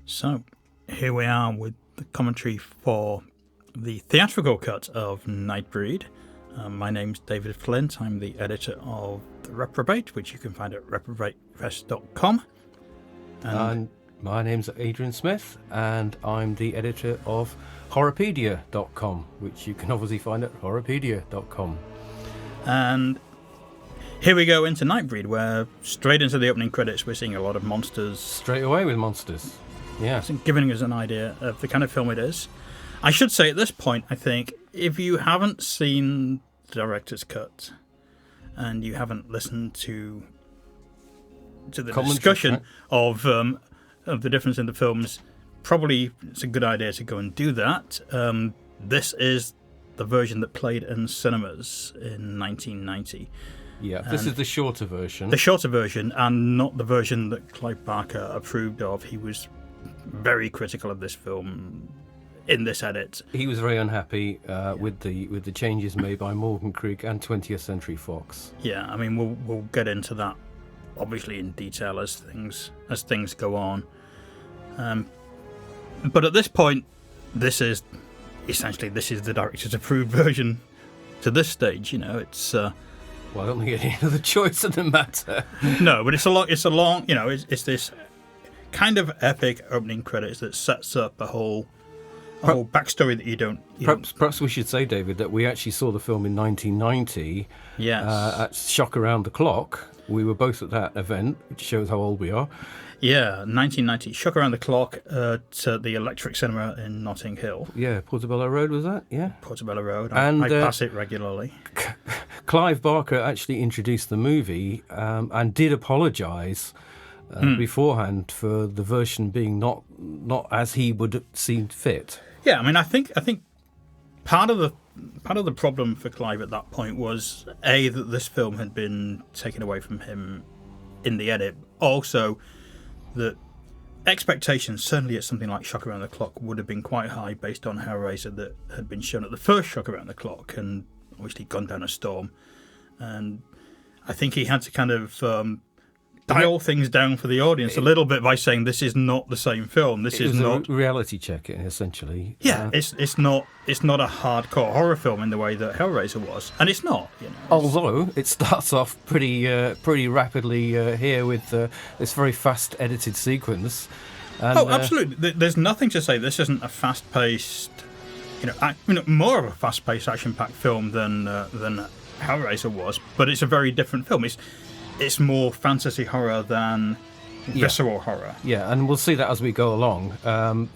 So, here we are with the commentary for the theatrical cut of Nightbreed. My name's David Flint. I'm the editor of The Reprobate, which you can find at reprobatepress.com. And my name's Adrian Smith, and I'm the editor of horrorpedia.com, which you can obviously find at horrorpedia.com. And here we go into Nightbreed, where straight into the opening credits we're seeing a lot of monsters. Straight away with monsters. Yeah. Giving us an idea of the kind of film it is. I should say at this point, I think, if you haven't seen the director's cut and you haven't listened to the discussion of the difference in the films, probably it's a good idea to go and do that. This is the version that played in cinemas in 1990. Yeah, this is the shorter version. The shorter version, and not the version that Clive Barker approved of. He was very critical of this film in this edit. He was very unhappy with the changes made by Morgan Creek and 20th Century Fox. Yeah, I mean we'll get into that obviously in detail as things go on. But at this point, this is the director's approved version. To this stage, it's. Well, I don't think any other choice in the matter. No, but it's a long. It's this kind of epic opening credits that sets up a whole backstory that you don't. Perhaps we should say, David, that we actually saw the film in 1990. Yes. At Shock Around the Clock. We were both at that event, which shows how old we are. Yeah, 1990. Shock Around the Clock at the Electric Cinema in Notting Hill. Yeah, Portobello Road, was that? Yeah. Portobello Road. And I pass it regularly. Clive Barker actually introduced the movie and did apologise beforehand for the version being not as he would have seen fit. Yeah, I mean, I think part of the problem for Clive at that point was that this film had been taken away from him in the edit. Also, that expectations, certainly at something like Shock Around the Clock, would have been quite high based on Hellraiser that had been shown at the first Shock Around the Clock and obviously gone down a storm. And I think he had to kind of dial things down for the audience a little bit by saying this is not the same film. This is not a reality check, essentially. Yeah, it's not a hardcore horror film in the way that Hellraiser was, and it's not. Although it starts off pretty rapidly here with this very fast edited sequence. And, absolutely. There's nothing to say this isn't a fast-paced, more of a fast-paced, action-packed film than Hellraiser was, but it's a very different film. It's more fantasy horror than visceral horror. Yeah, and we'll see that as we go along.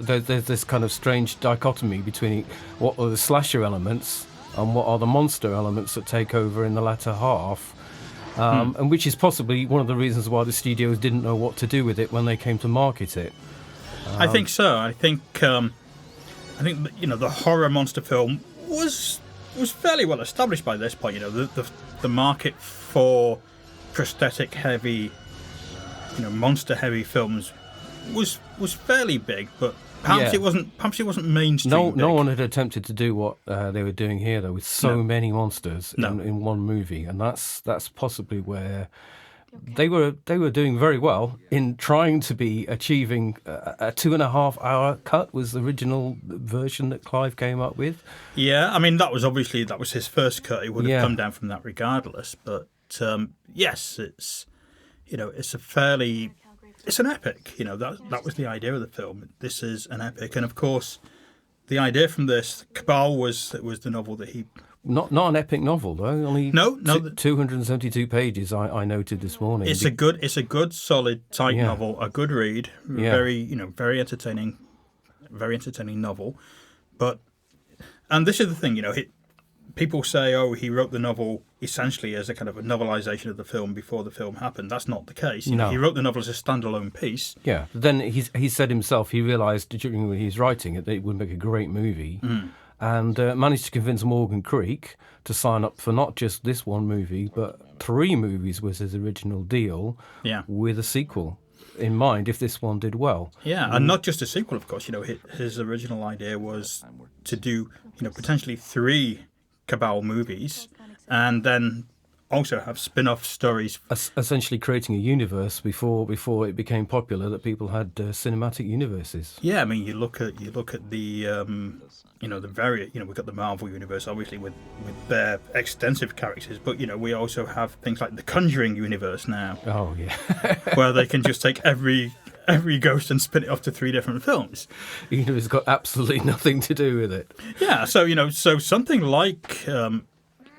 There's this kind of strange dichotomy between what are the slasher elements and what are the monster elements that take over in the latter half, and which is possibly one of the reasons why the studios didn't know what to do with it when they came to market it. I think so. I think the horror monster film was fairly well established by this point. The market for prosthetic heavy, monster heavy films was fairly big, but perhaps it wasn't mainstream. No one had attempted to do what they were doing here, though, with so many monsters in one movie, and that's possibly where they were doing very well in trying to be achieving a 2.5-hour cut was the original version that Clive came up with. Yeah, I mean that was his first cut. It would have come down from that regardless, but. Yes, it's an epic. That was the idea of the film. This is an epic, and of course, the idea from this Cabal was the novel that he. Not an epic novel though. Only 272 pages. I noted this morning. It's a good, solid, tight novel. A good read. Very entertaining novel. And this is the thing. People say, he wrote the novel essentially as a kind of a novelization of the film before the film happened. That's not the case. He wrote the novel as a standalone piece. Yeah, but then he said himself he realised during when he was writing it that it would make a great movie, and managed to convince Morgan Creek to sign up for not just this one movie, but 3 movies was his original deal, with a sequel in mind if this one did well. Yeah, and not just a sequel, of course. His original idea was to do, potentially 3 Cabal movies, and then also have spin-off stories. Essentially creating a universe before it became popular that people had cinematic universes. Yeah, I mean, you look at the we've got the Marvel universe, obviously, with their extensive characters, but, we also have things like the Conjuring universe now. Oh, yeah. Where they can just take every ghost and spin it off to 3 different films. Even if it's got absolutely nothing to do with it. Yeah, so something like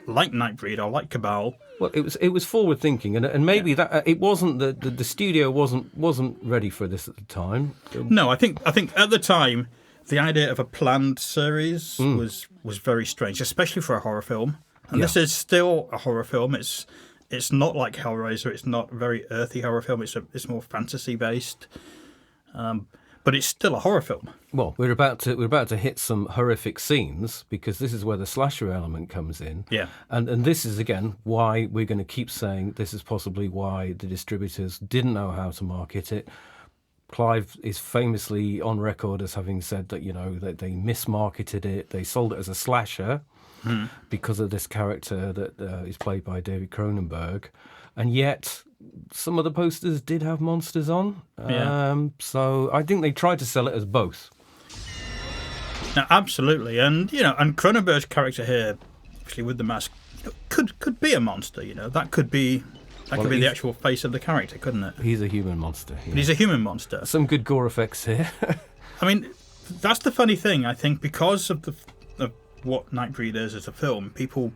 Nightbreed or like Cabal. Well, it was forward thinking, and maybe that it wasn't the studio wasn't ready for this at the time. No, I think at the time the idea of a planned series was very strange, especially for a horror film. And this is still a horror film. It's not like Hellraiser. It's not a very earthy horror film. It's more fantasy based, but it's still a horror film. Well, we're about to hit some horrific scenes because this is where the slasher element comes in. Yeah, and this is again why we're going to keep saying this is possibly why the distributors didn't know how to market it. Clive is famously on record as having said that that they mismarketed it. They sold it as a slasher because of this character that is played by David Cronenberg, and yet some of the posters did have monsters on. So I think they tried to sell it as both. No, absolutely, and Cronenberg's character here, actually with the mask, could be a monster. That could be. That could be the actual face of the character, couldn't it? He's a human monster. Yeah. He's a human monster. Some good gore effects here. I mean, that's the funny thing. I think because of what Nightbreed is as a film, people,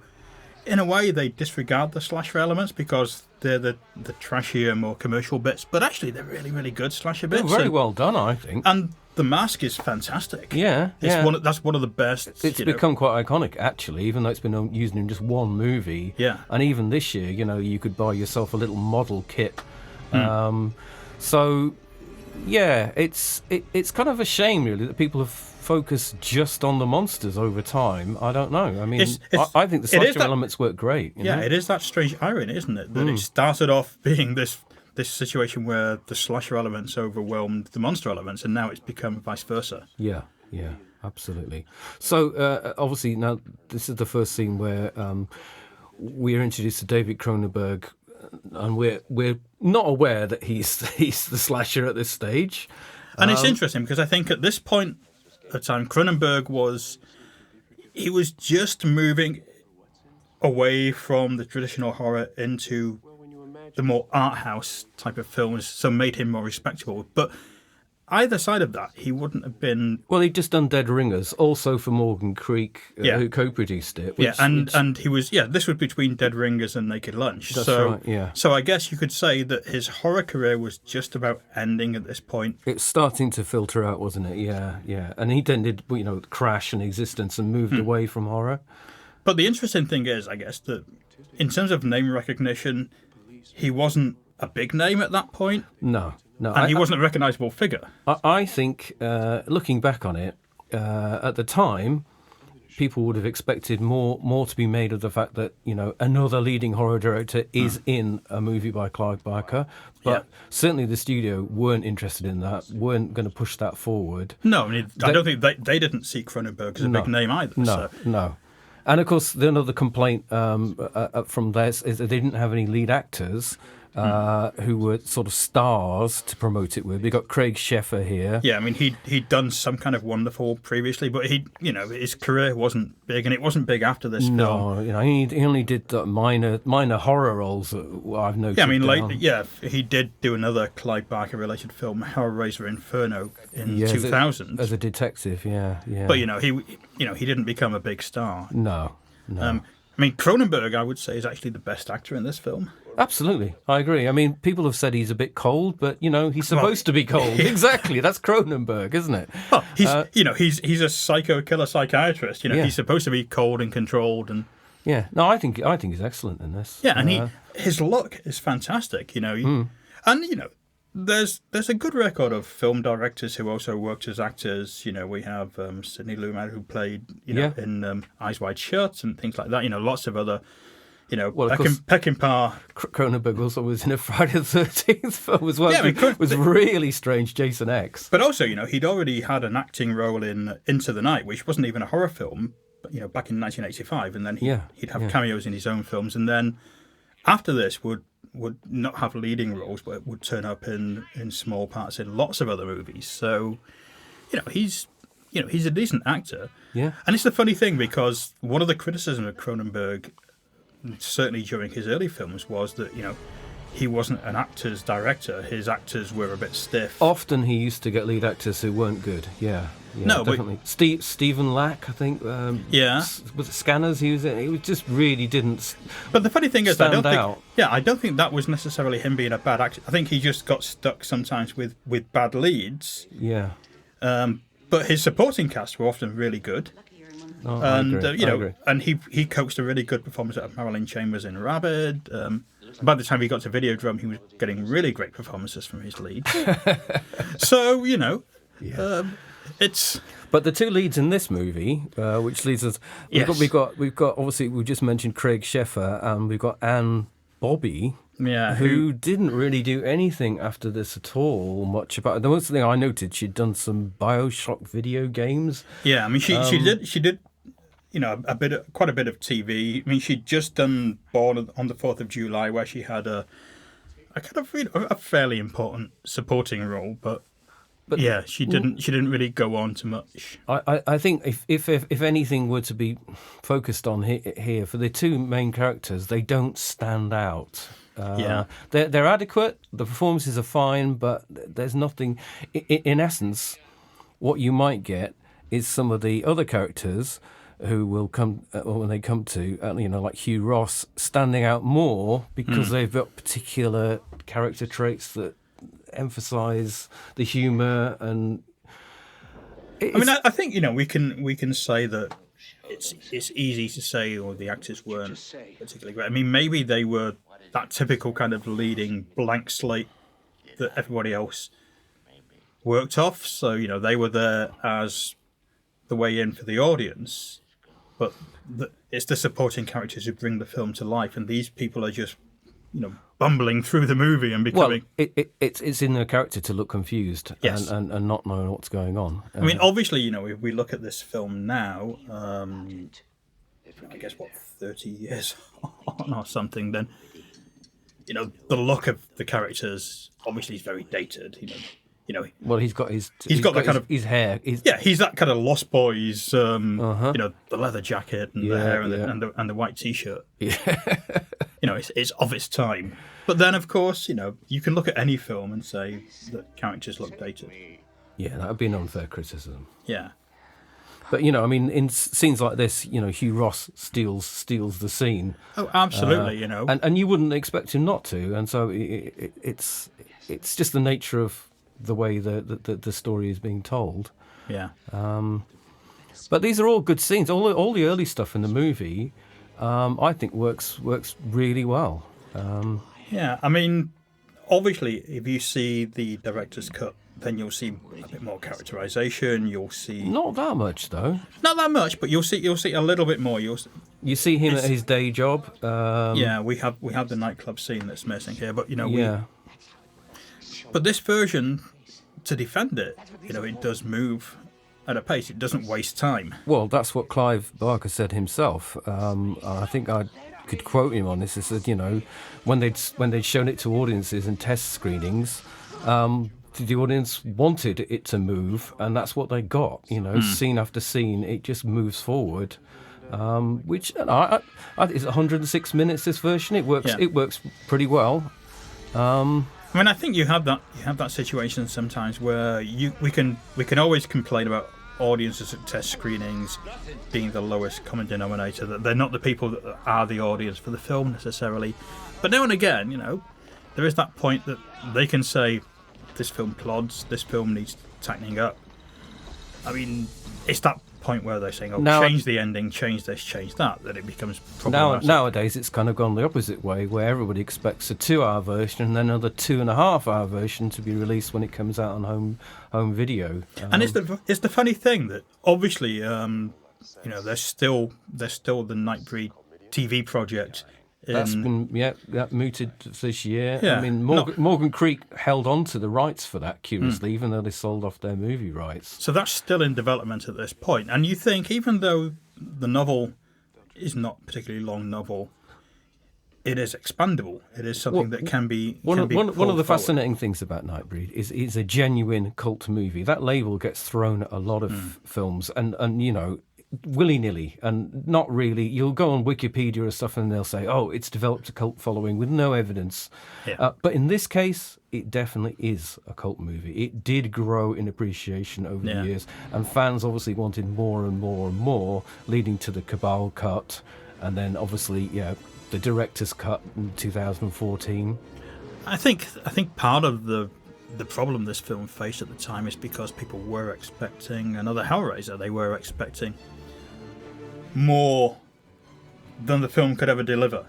in a way, they disregard the slasher elements because they're the trashier, more commercial bits. But actually, they're really, really good slasher bits. They're very well done, I think. And the mask is fantastic. Yeah, that's one of the best. It's become quite iconic, actually, even though it's been used in just one movie. Yeah. And even this year, you could buy yourself a little model kit. So, yeah, it's kind of a shame, really, that people have focused just on the monsters over time. I don't know. I mean, I think the slasher elements work great. It is that strange irony, isn't it? That it started off being this situation where the slasher elements overwhelmed the monster elements, and now it's become vice versa. Yeah, absolutely. So, obviously, now this is the first scene where we are introduced to David Cronenberg, and we're not aware that he's the slasher at this stage. And it's interesting because I think at this point at the time, Cronenberg was just moving away from the traditional horror into the more art house type of films, so made him more respectable. But either side of that, he wouldn't have been. Well, he'd just done Dead Ringers, also for Morgan Creek, who co-produced it. And he was this was between Dead Ringers and Naked Lunch. That's right. Yeah. So I guess you could say that his horror career was just about ending at this point. It's starting to filter out, wasn't it? Yeah. And he then did Crash and Existence and moved away from horror. But the interesting thing is, I guess, that in terms of name recognition, he wasn't a big name at that point. No. And he wasn't a recognisable figure. I think, looking back on it, at the time, people would have expected more to be made of the fact that, another leading horror director is in a movie by Clive Barker. But certainly the studio weren't interested in that, weren't going to push that forward. No, I don't think they didn't see Cronenberg as a big name either. No. And, of course, another complaint from this is that they didn't have any lead actors who were sort of stars to promote it with. We got Craig Sheffer here. Yeah, I mean, he'd done some kind of Wonderful previously, but his career wasn't big, and it wasn't big after this film. No, he only did minor horror roles that I've noticed. Yeah, I mean, he did do another Clive Barker-related film, Hellraiser Inferno, in 2000 as a detective. Yeah. But he didn't become a big star. No. I mean, Cronenberg, I would say, is actually the best actor in this film. Absolutely, I agree. I mean, people have said he's a bit cold, but he's supposed to be cold. Exactly, that's Cronenberg, isn't it? Well, he's a psycho killer psychiatrist. He's supposed to be cold and controlled, and I think he's excellent in this. Yeah, and his look is fantastic. And there's a good record of film directors who also worked as actors. We have Sidney Lumet, who played in Eyes Wide Shut and things like that. Lots of other. Peckinpah. Cronenberg also was in a Friday the 13th film as well. Yeah, it was really strange, Jason X. But also, he'd already had an acting role in Into the Night, which wasn't even a horror film, but, back in 1985. And then he'd have cameos in his own films. And then after this would not have leading roles, but would turn up in small parts in lots of other movies. So, he's a decent actor. Yeah. And it's the funny thing, because one of the criticisms of Cronenberg, certainly during his early films, was that, he wasn't an actor's director. His actors were a bit stiff. Often he used to get lead actors who weren't good. Yeah, no, definitely. Stephen Lack, I think. Was it Scanners? He just really didn't. But the funny thing is, I don't out. think that was necessarily him being a bad actor. I think he just got stuck sometimes with bad leads. Yeah. But his supporting cast were often really good. Oh, And I agree. and he coaxed a really good performance out of Marilyn Chambers in Rabid. By the time he got to Videodrome, he was getting really great performances from his leads. So it's. But the two leads in this movie, which leads us, we've got obviously we just mentioned Craig Sheffer, and we've got Anne Bobby. Yeah, who didn't really do anything after this at all. Much about the most thing I noted, she'd done some BioShock video games. Yeah, I mean she did. Quite a bit of TV. I mean, she'd just done Born on the 4th of July, where she had a kind of a fairly important supporting role, but yeah, she didn't really go on to much. I think if anything were to be focused on here for the two main characters, they don't stand out. They're adequate. The performances are fine, but there's nothing. In essence, what you might get is some of the other characters who will come when they come to like Hugh Ross, standing out more because they've got particular character traits that emphasise the humour. And I think we can say that it's easy to say, the actors weren't particularly great. I mean, maybe they were that typical kind of leading blank slate that everybody else worked off. So they were there as the way in for the audience. But it's the supporting characters who bring the film to life, and these people are just, bumbling through the movie and becoming. Well, it's in their character to look confused yes. and not know what's going on. I mean, obviously, if we look at this film now, I guess 30 years on or something, then the look of the characters obviously is very dated. Well, he's got his hair. He's that kind of Lost Boys, the leather jacket and the hair and the white T-shirt. Yeah. It's of its time. But then, of course, you can look at any film and say that characters look dated. Yeah, that would be an unfair criticism. Yeah. But in scenes like this, Hugh Ross steals the scene. Oh, absolutely. and you wouldn't expect him not to, and so it's just the nature of the way the story is being told. Yeah. But these are all good scenes. All the early stuff in the movie, I think works really well. Yeah, I mean, obviously, if you see the director's cut, then you'll see a bit more characterization. You'll see not that much though. Not that much, but you'll see a little bit more. You see him at his day job. Yeah, we have the nightclub scene that's missing here, but But this version, to defend it, it does move at a pace. It doesn't waste time. Well, that's what Clive Barker said himself. I think I could quote him on this. He said, when they'd shown it to audiences in test screenings, the audience wanted it to move, and that's what they got. Scene after scene, it just moves forward. Which is 106 minutes. This version, it works. Yeah. It works pretty well. I mean, I think you have that situation sometimes where we can always complain about audiences at test screenings being the lowest common denominator, that they're not the people that are the audience for the film necessarily. But now and again, there is that point that they can say, this film plods, this film needs tightening up. I mean, it's that point where they're saying, change the ending, change this, change that it becomes problematic. Nowadays, it's kind of gone the opposite way, where everybody expects a 2-hour version and then another 2.5-hour version to be released when it comes out on home video. And it's the funny thing that obviously, there's still the Nightbreed TV project. That's been mooted this year. Yeah, I mean, Morgan Creek held on to the rights for that, curiously, even though they sold off their movie rights. So that's still in development at this point. And you think, even though the novel is not a particularly long novel, it is expandable. It is something that can be one of the forward. fascinating things about Nightbreed is it's a genuine cult movie. That label gets thrown at a lot of films, and willy-nilly, and not really. You'll go on Wikipedia or stuff and they'll say, oh, it's developed a cult following with no evidence. Yeah. But in this case, it definitely is a cult movie. It did grow in appreciation over the years, and fans obviously wanted more and more and more, leading to the Cabal cut, and then obviously, the director's cut in 2014. I think part of the problem this film faced at the time is because people were expecting another Hellraiser. They were expecting more than the film could ever deliver.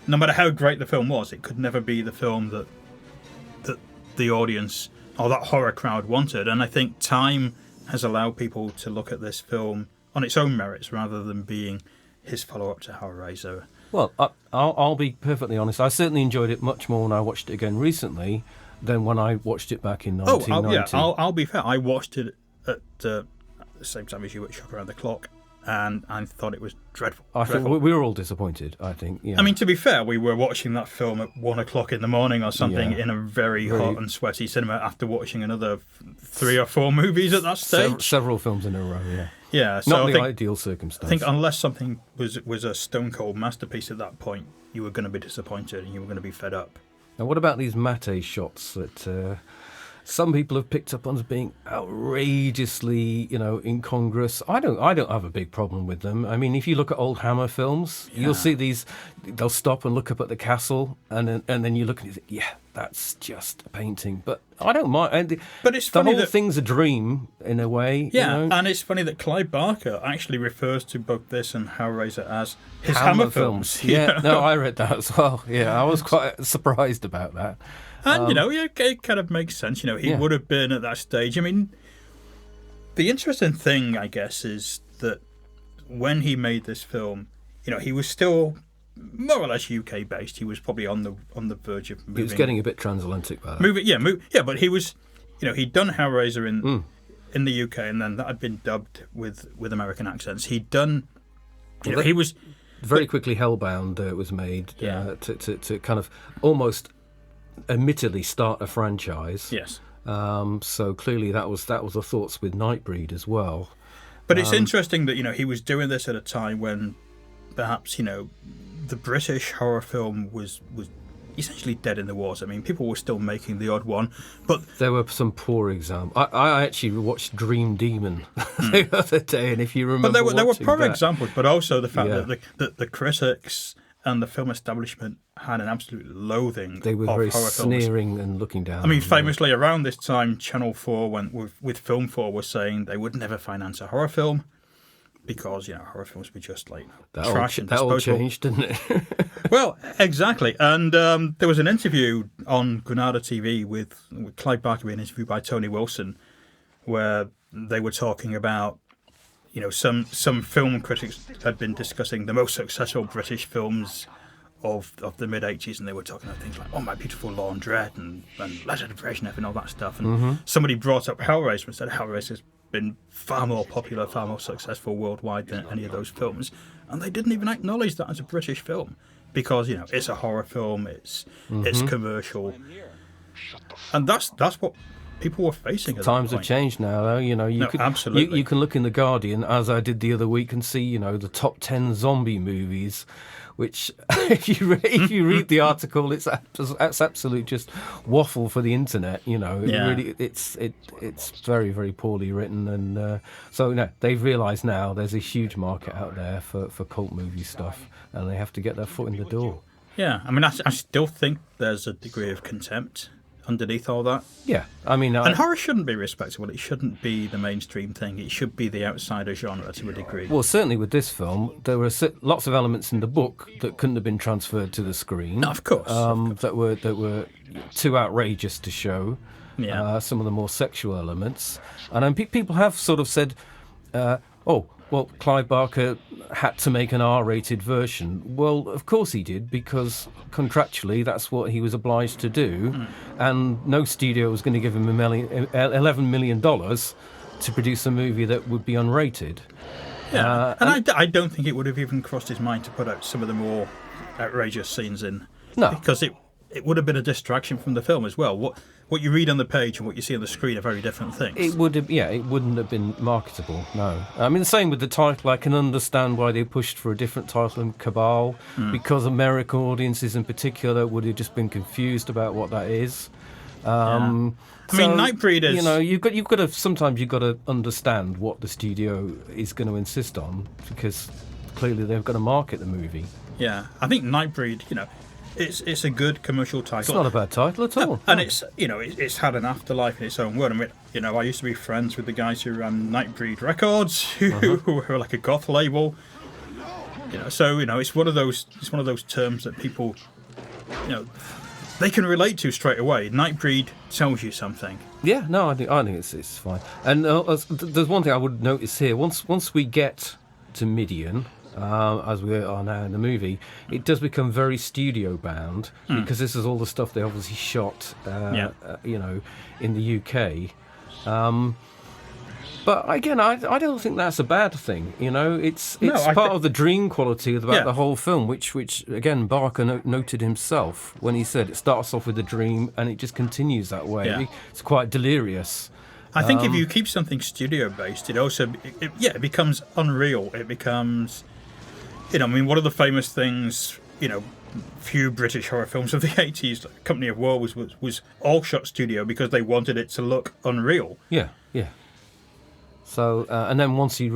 No matter how great the film was, it could never be the film that the audience or that horror crowd wanted. And I think time has allowed people to look at this film on its own merits rather than being his follow-up to Hellraiser. Well, I'll be perfectly honest. I certainly enjoyed it much more when I watched it again recently than when I watched it back in 1990. I'll be fair. I watched it at the same time as you at Shock Around the Clock, and I thought it was dreadful. I think we were all disappointed, I think. Yeah. I mean, to be fair, we were watching that film at 1 o'clock in the morning or something in a very hot and sweaty cinema after watching another 3 or 4 movies at that stage. Several films in a row, yeah. Yeah, so not the ideal circumstance. I think unless something was a stone cold masterpiece at that point, you were going to be disappointed and you were going to be fed up. Now, what about these matte shots that some people have picked up on as being outrageously, incongruous? I don't have a big problem with them. I mean, if you look at old Hammer films, you'll see these. They'll stop and look up at the castle, and then you look and you think, that's just a painting. But I don't mind. But it's funny the whole thing's a dream in a way. Yeah, and it's funny that Clive Barker actually refers to both this and Hellraiser as his Hammer films. Yeah, no, I read that as well. Yeah, I was quite surprised about that. And, it kind of makes sense. He would have been at that stage. I mean, the interesting thing, I guess, is that when he made this film, he was still more or less UK based. He was probably on the verge of moving. He was getting a bit transatlantic by that. But he was, he'd done Hellraiser in the UK, and then that had been dubbed with American accents. He'd done, he was very quickly Hellbound was made to kind of almost admittedly start a franchise. Yes. So clearly that was the thoughts with Nightbreed as well. But it's interesting that he was doing this at a time when perhaps the British horror film was essentially dead in the water. I mean, people were still making the odd one, but there were some poor examples. I actually watched Dream Demon the other day, and if you remember, but there were poor examples, but also the fact that the critics and the film establishment had an absolute loathing. They were very sneering and looking down. I mean, famously around this time, Channel 4 went with Film 4 was saying they would never finance a horror film because horror films were just like trash and disposable. That all changed, didn't it? Well, exactly. And there was an interview on Granada TV with Clive Barker being interviewed by Tony Wilson, where they were talking about some film critics had been discussing the most successful British films of the mid-'80s, and they were talking about things like Oh, My Beautiful Laundrette and Letter to Brezhnev and all that stuff. And somebody brought up Hellraiser and said Hellraiser's been far more popular, far more successful worldwide than any of those films. And they didn't even acknowledge that as a British film because, it's a horror film, it's commercial. And that's what people were facing at Times that have changed now, though. Absolutely. You can look in The Guardian, as I did the other week, and see, the top 10 zombie movies, which, if you read the article, it's absolute just waffle for the internet. It's very, very poorly written, and so they've realised now there's a huge market out there for cult movie stuff, and they have to get their foot in the door. Yeah, I mean, I still think there's a degree of contempt underneath all that. Yeah, I mean... and horror shouldn't be respectable. It shouldn't be the mainstream thing. It should be the outsider genre to a degree. Well, certainly with this film, there were lots of elements in the book that couldn't have been transferred to the screen. No, of course. That were too outrageous to show. Yeah. Some of the more sexual elements. And people have sort of said, well, Clive Barker had to make an R-rated version. Well, of course he did, because contractually that's what he was obliged to do, and no studio was going to give him $11 million to produce a movie that would be unrated. Yeah, and I don't think it would have even crossed his mind to put out some of the more outrageous scenes in. No. Because it would have been a distraction from the film as well. What you read on the page and what you see on the screen are very different things. It would have, it wouldn't have been marketable, no. I mean, the same with the title. I can understand why they pushed for a different title in Cabal, because American audiences in particular would have just been confused about what that is. I mean, Nightbreed is... you've got to sometimes you've got to understand what the studio is going to insist on, because clearly they've got to market the movie. Yeah, I think Nightbreed, it's a good commercial title. It's not a bad title at all. And it's had an afterlife in its own word. I mean, I used to be friends with the guys who ran Nightbreed Records, who were like a goth label. So it's one of those terms that people, they can relate to straight away. Nightbreed tells you something. Yeah, no, I think it's fine. And there's one thing I would notice here. Once we get to Midian, as we are now in the movie, it does become very studio bound, because this is all the stuff they obviously shot, in the UK. But again, I don't think that's a bad thing. It's part of the dream quality about the whole film, which again Barker noted himself when he said it starts off with a dream and it just continues that way. Yeah. It's quite delirious. I think if you keep something studio based, it also it becomes unreal. It becomes, one of the famous things, few British horror films of the 80s, like Company of War was all shot studio because they wanted it to look unreal. Yeah. So and then once you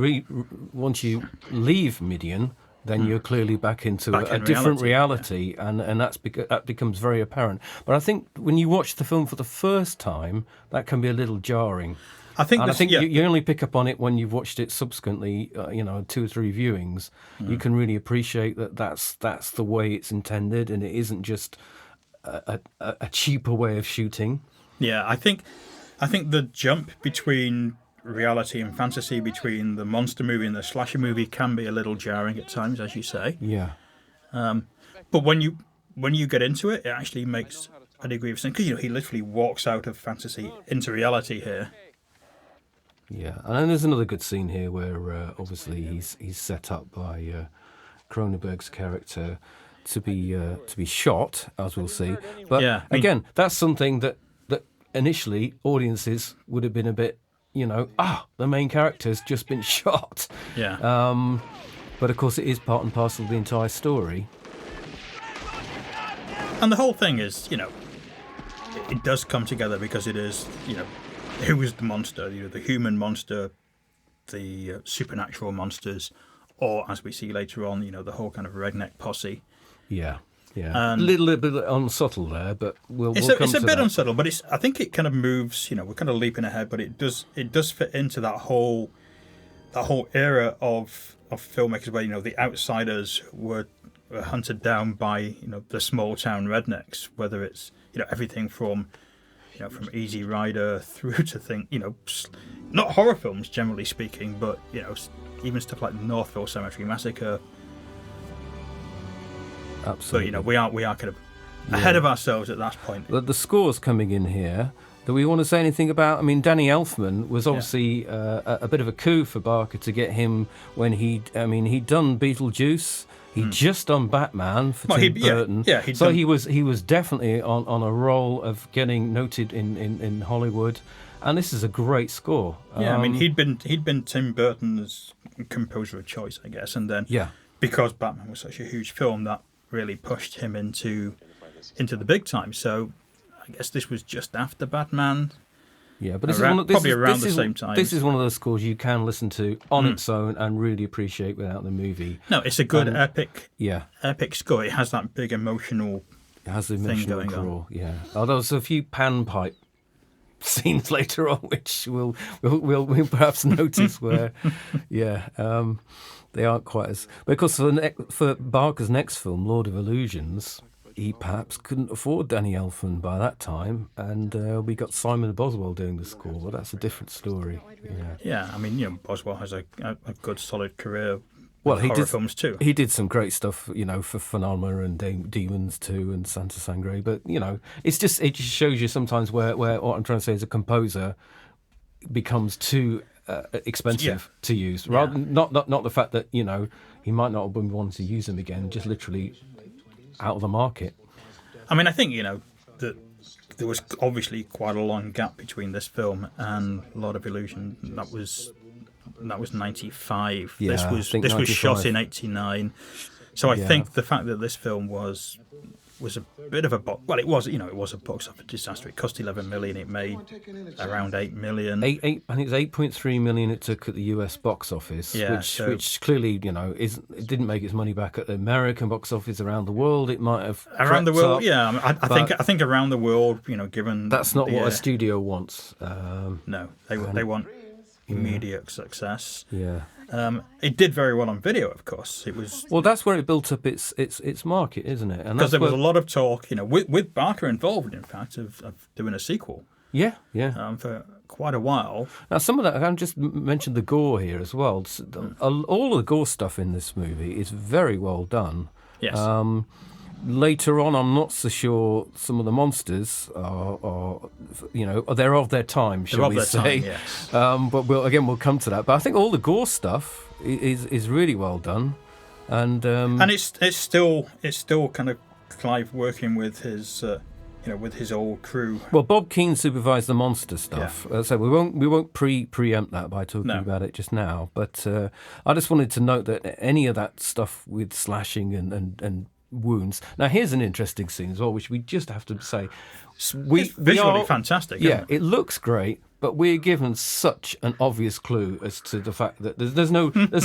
leave Midian, then you're clearly back into a different reality, and that becomes very apparent. But I think when you watch the film for the first time, that can be a little jarring. I think you only pick up on it when you've watched it subsequently, 2 or 3 viewings. You can really appreciate that's the way it's intended, and it isn't just a cheaper way of shooting. Yeah, I think the jump between reality and fantasy, between the monster movie and the slasher movie, can be a little jarring at times, as you say. Yeah. But when you get into it, it actually makes a degree of sense, because he literally walks out of fantasy into reality here. Yeah, and then there's another good scene here where obviously he's set up by Cronenberg's character to be shot, as we'll see. But again, that's something that initially audiences would have been a bit, the main character's just been shot. Yeah. But of course, it is part and parcel of the entire story. And the whole thing is, it does come together because it is, who is the monster? The human monster, the supernatural monsters, or as we see later on, the whole kind of redneck posse. Yeah. A little bit unsubtle there, but we'll come to that. It's a bit unsubtle, but I think it kind of moves. We're kind of leaping ahead, but it does fit into that whole era of filmmakers where the outsiders were hunted down by the small town rednecks, whether it's everything from Easy Rider through to not horror films generally speaking, but even stuff like Northville Cemetery Massacre. Absolutely. So we are kind of ahead of ourselves at that point. The score's coming in here. Do we want to say anything about? I mean, Danny Elfman was obviously a bit of a coup for Barker to get him when he'd done Beetlejuice. He'd just done Batman for Tim Burton. He was definitely on a roll of getting noted in Hollywood, and this is a great score. Yeah, he'd been Tim Burton's composer of choice, I guess, and then because Batman was such a huge film, that really pushed him into the big time. So I guess this was just after Batman. Yeah, but probably around the same time. This is one of those scores you can listen to on its own and really appreciate without the movie. No, it's a good epic score. It has that big emotional. It has the emotional core. Yeah. Although there's a few panpipe scenes later on which we'll perhaps notice where, they aren't quite as. But of course, for Barker's next film, Lord of Illusions, he perhaps couldn't afford Danny Elfman by that time, and we got Simon Boswell doing the score. Well, that's a different story. Yeah, Boswell has a good solid career. Well, he horror did films too. He did some great stuff, for Phenomena and Demons too, and Santa Sangre. But it just shows you sometimes where what I'm trying to say is a composer becomes too expensive to use. Rather not the fact that he might not have been wanting to use them again. Just literally out of the market. I mean, I think, that there was obviously quite a long gap between this film and Lord of Illusion. That was 95. Yeah, this was 95. shot in 89. So I think the fact that this film was a bit of a it was a box office disaster. It cost 11 million. It made around 8 million. I think it's 8.3 million it took at the US box office, which clearly it didn't make its money back at the American box office. Around the world, it might have around the world. Up, yeah, I think around the world, given that's not what a studio wants. No, they want immediate success. Yeah. It did very well on video, of course. It was that's where it built up its market, isn't it? And because there was a lot of talk, with Barker involved, in fact, of doing a sequel. Yeah. For quite a while. Now, some of that I just mentioned the gore here as well. All of the gore stuff in this movie is very well done. Yes. Later on, I'm not so sure some of the monsters are they're of their time, shall we say? Yes. But we'll come to that. But I think all the gore stuff is really well done, and it's still kind of Clive working with his with his old crew. Well, Bob Keane supervised the monster stuff, so we won't preempt that by talking about it just now. But I just wanted to note that any of that stuff with slashing and wounds. Now, here's an interesting scene as well, which we just have to say. It's visually fantastic. Yeah, it looks great, but we're given such an obvious clue as to the fact that there's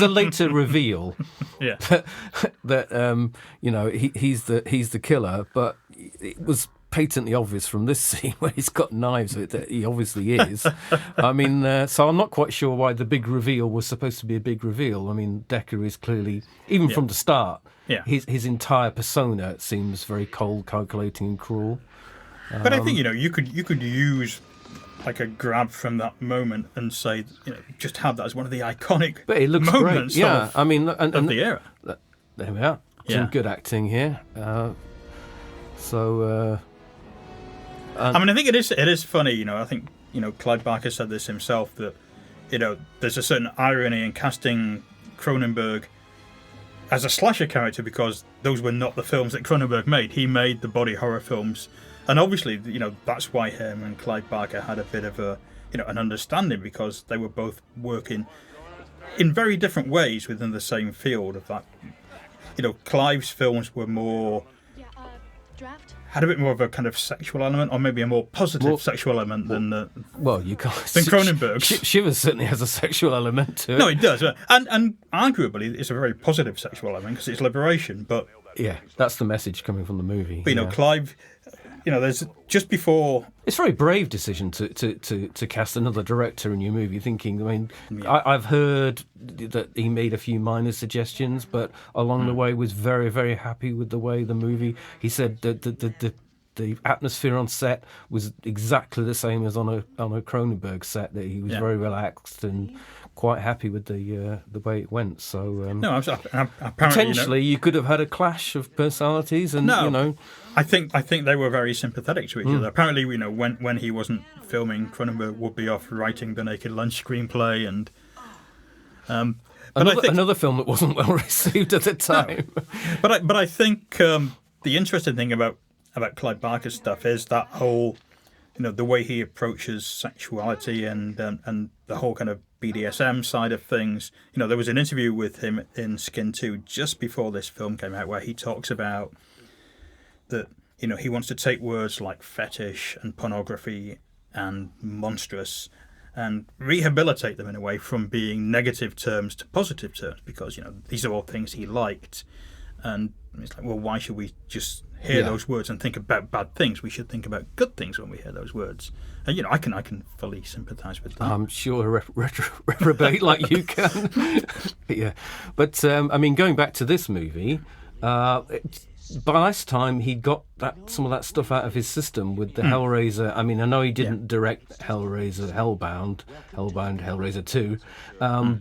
a later reveal that he's the killer, but it was patently obvious from this scene where he's got knives that he obviously is. I mean, so I'm not quite sure why the big reveal was supposed to be a big reveal. I mean, Decker is clearly, even from the start, his entire persona seems very cold, calculating, and cruel. But I think you could use like a grab from that moment and say, just have that as one of the iconic but it looks moments great. Yeah, I mean, of the era. There we are. Some good acting here. I mean, I think it is funny. I think Clive Barker said this himself, that there's a certain irony in casting Cronenberg as a slasher character, because those were not the films that Cronenberg made. He made the body horror films, and obviously that's why him and Clive Barker had a bit of a an understanding, because they were both working in very different ways within the same field of that. Clive's films were more had a bit more of a kind of sexual element, or maybe a more positive sexual element than you can't. Than Cronenberg's. Shivers certainly has a sexual element to it. No, it does, and arguably it's a very positive sexual element because it's liberation. But yeah, that's the message coming from the movie. But Clive, there's just before. It's a very brave decision to cast another director in your movie. Thinking, I mean, I've heard that he made a few minor suggestions, but along the way was very, very happy with the way the movie. He said that the atmosphere on set was exactly the same as on a Cronenberg set. That he was very relaxed and quite happy with the way it went. So no, apparently, potentially you could have had a clash of personalities, and I think they were very sympathetic to each other. Apparently, when he wasn't filming, Cronenberg would be off writing the Naked Lunch screenplay, and another film that wasn't well received at the time. No. But I think the interesting thing about Clive Barker's stuff is that whole, the way he approaches sexuality and the whole kind of BDSM side of things. There was an interview with him in Skin 2 just before this film came out where he talks about that, he wants to take words like fetish and pornography and monstrous and rehabilitate them in a way from being negative terms to positive terms, because, these are all things he liked. And it's like, well, why should we just hear those words and think about bad things? We should think about good things when we hear those words. And I can fully sympathise with that. I'm sure reprobate like you can. But I mean, going back to this movie, by this time he'd got some of that stuff out of his system with the Hellraiser. I mean, I know he didn't direct Hellraiser, Hellbound, Hellraiser 2,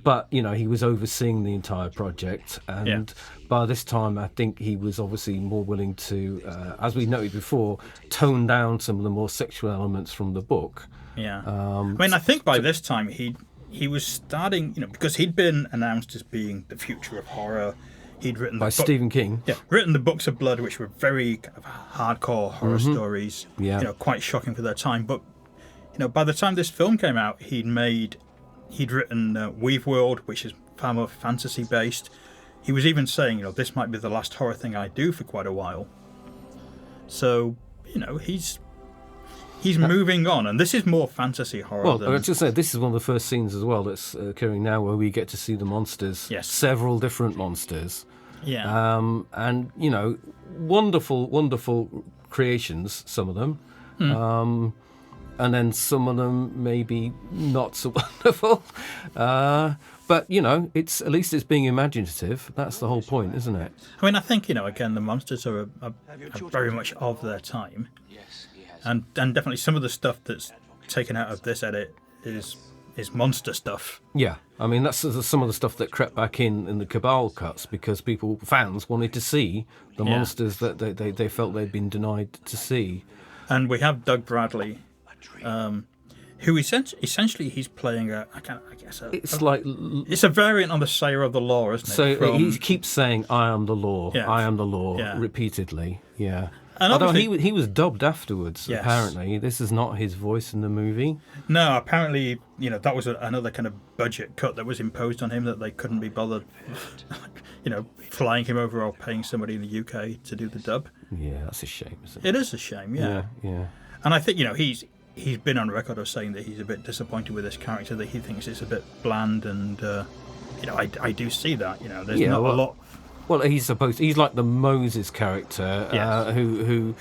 but he was overseeing the entire project, and by this time I think he was obviously more willing to, as we noted before, tone down some of the more sexual elements from the book. I think by this time he was starting, because he'd been announced as being the future of horror. he'd written by Stephen King. Yeah, written the books of Blood, which were very kind of hardcore horror stories. Yeah. Quite shocking for their time. But by the time this film came out, he'd written Weave World, which is far more fantasy based. He was even saying, this might be the last horror thing I do for quite a while. So, he's moving on, and this is more fantasy horror. Well, I was just say this is one of the first scenes as well that's occurring now, where we get to see the monsters. Yes. Several different monsters. Yeah. And wonderful, wonderful creations. Some of them. And then some of them maybe not so wonderful. But, it's at least it's being imaginative. That's the whole point, isn't it? I mean, I think, again, the monsters are very much of their time. And definitely some of the stuff that's taken out of this edit is monster stuff. Yeah. I mean, that's some of the stuff that crept back in the Cabal cuts, because fans wanted to see the monsters that they felt they'd been denied to see. And we have Doug Bradley, who essentially he's playing it's a variant on the Sayer of the Law, isn't it? So he keeps saying, "I am the law, I am the law," repeatedly. Yeah. And although he was dubbed afterwards, yes. Apparently. This is not his voice in the movie. No, apparently, that was another kind of budget cut that was imposed on him, that they couldn't be bothered, flying him over or paying somebody in the UK to do the dub. Yeah, that's a shame, isn't it? It is a shame, yeah. Yeah. And I think, he's been on record of saying that he's a bit disappointed with this character, that he thinks it's a bit bland, and, I do see that, there's not a lot... Well, he's like the Moses character, yes. who,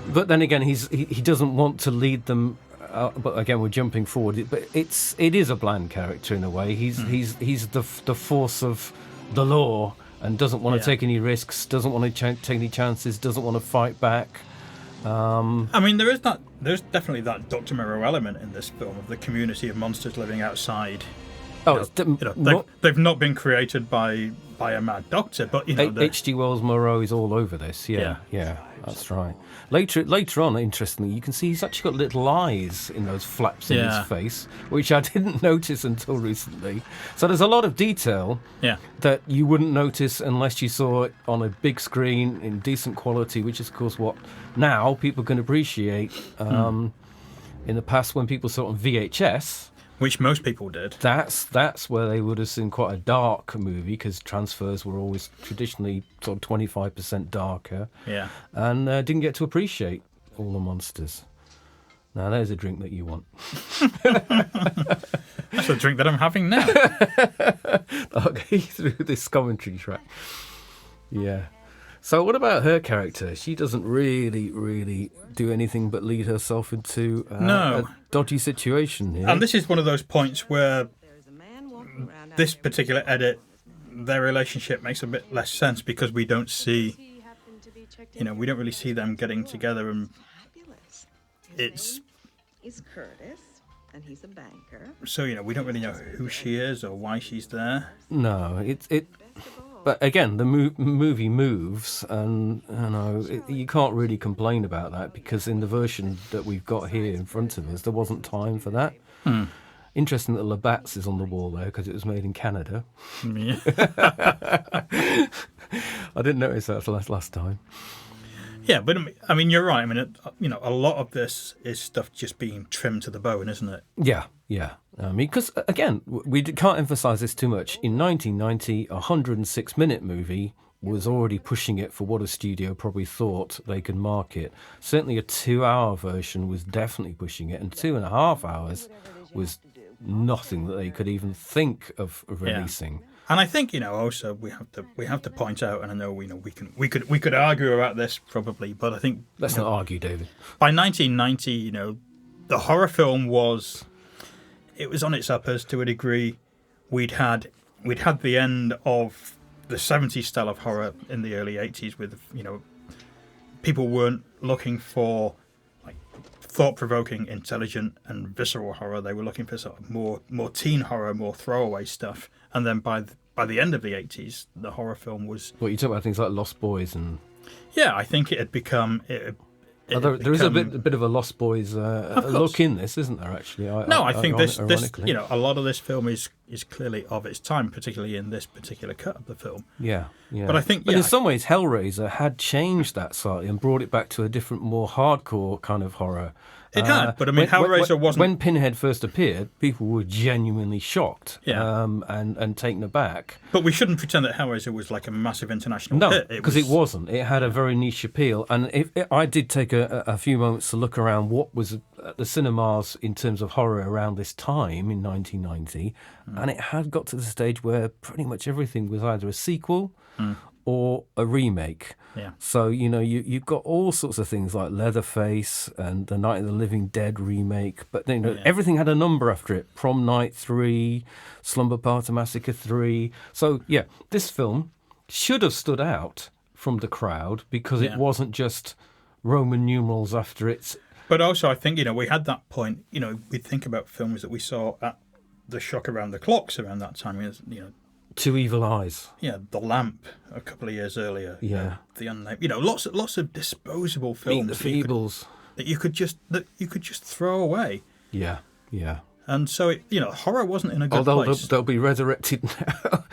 but then again, he doesn't want to lead them. But again, we're jumping forward. But it is a bland character in a way. He's the force of the law, and doesn't want to take any risks, doesn't want to take any chances, doesn't want to fight back. I mean, there's definitely that Dr. Moreau element in this film, of the community of monsters living outside. Oh, they've not been created by a mad doctor, but H.G. Wells Moreau is all over this. Yeah, that's right. Later on, interestingly, you can see he's actually got little eyes in those flaps in his face, which I didn't notice until recently. So there's a lot of detail that you wouldn't notice unless you saw it on a big screen in decent quality, which is, of course, what now people can appreciate. In the past, when people saw it on VHS, which most people did, that's where they would have seen quite a dark movie, because transfers were always traditionally sort of 25% darker. Yeah. And didn't get to appreciate all the monsters. Now there's a drink that you want. That's the drink that I'm having now. Okay, through this commentary track. Yeah. So what about her character? She doesn't really do anything but lead herself into a dodgy situation here. And this is one of those points where this particular edit, their relationship makes a bit less sense, because we don't see, we don't really see them getting together, and he's Curtis, and he's a banker. So, we don't really know who she is or why she's there. No, But again, the movie moves, and you can't really complain about that, because in the version that we've got here in front of us, there wasn't time for that. Interesting that Labatt's is on the wall there, because it was made in Canada. Yeah. I didn't notice that last time. Yeah, but I mean, you're right. I mean, a lot of this is stuff just being trimmed to the bone, isn't it? Yeah. I mean, because, again, we can't emphasise this too much. In 1990, a 106-minute movie was already pushing it for what a studio probably thought they could market. Certainly a 2-hour version was definitely pushing it, and 2.5 hours was nothing that they could even think of releasing. Yeah. And I think, also we have to point out, and I know we could argue about this probably, but I think let's not argue, David. By 1990, the horror film was on its uppers to a degree. We'd had the end of the 70s style of horror in the early 80s, with people weren't looking for like thought-provoking, intelligent, and visceral horror. They were looking for sort of more teen horror, more throwaway stuff. And then by the end of the 80s, the horror film was... Well, you talk about things like Lost Boys and... Yeah, I think it had become... There is a bit of a Lost Boys look in this, isn't there, actually? I think this a lot of this film is is clearly of its time, particularly in this particular cut of the film. Yeah. But I think, in some ways, Hellraiser had changed that slightly and brought it back to a different, more hardcore kind of horror. It had, but I mean, Hellraiser wasn't... When Pinhead first appeared, people were genuinely shocked and taken aback. But we shouldn't pretend that Hellraiser was like a massive international hit. No, because it wasn't. It had a very niche appeal. And I did take a few moments to look around what was at the cinemas in terms of horror around this time in 1990, and it had got to the stage where pretty much everything was either a sequel or a remake. Yeah. So, you've got all sorts of things like Leatherface and the Night of the Living Dead remake, but everything had a number after it. Prom Night 3, Slumber Party Massacre 3. So, yeah, this film should have stood out from the crowd because it wasn't just Roman numerals after its... But also, I think, we had that point, we think about films that we saw at the Shock Around the Clocks around that time, Two Evil Eyes. Yeah, The Lamp a couple of years earlier. Yeah. The Unnamed. lots of disposable films. Meet the Feebles. That you could just throw away. Yeah. And so, horror wasn't in a good place. They'll be resurrected now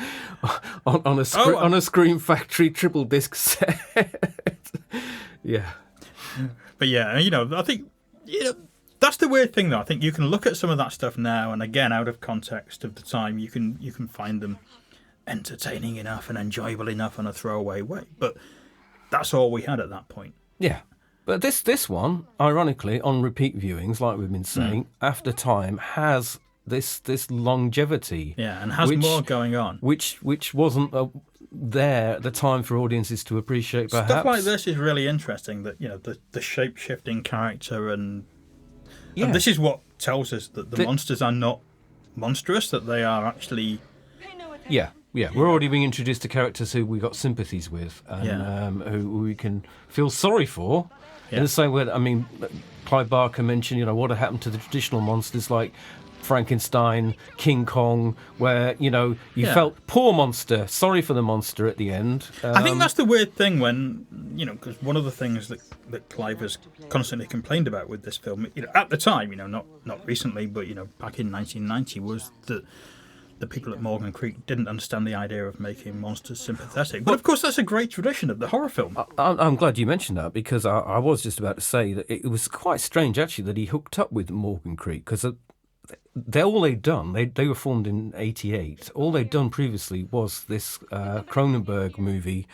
on a Scream Factory triple disc set. Yeah. But yeah, I think, that's the weird thing, though. I think you can look at some of that stuff now, and again, out of context of the time, you can find them entertaining enough and enjoyable enough in a throwaway way. But that's all we had at that point. Yeah. But this one, ironically, on repeat viewings, like we've been saying, after time has this longevity. Yeah, and has more going on. Which wasn't there at the time for audiences to appreciate, perhaps. Stuff like this is really interesting, that, the shape-shifting character and this is what tells us that the monsters are not monstrous, that they are actually... Yeah, we're already being introduced to characters who we got sympathies with and who we can feel sorry for. In the same way, Clive Barker mentioned, what had happened to the traditional monsters like Frankenstein, King Kong, where, you felt poor monster, sorry for the monster at the end. I think that's the weird thing when, because one of the things that Clive has constantly complained about with this film, at the time, not recently, but, back in 1990, was that the people at Morgan Creek didn't understand the idea of making monsters sympathetic. But, of course, that's a great tradition of the horror film. I'm glad you mentioned that, because I was just about to say that it was quite strange, actually, that he hooked up with Morgan Creek, because all they'd done, they were formed in 1988, all they'd done previously was this Cronenberg movie,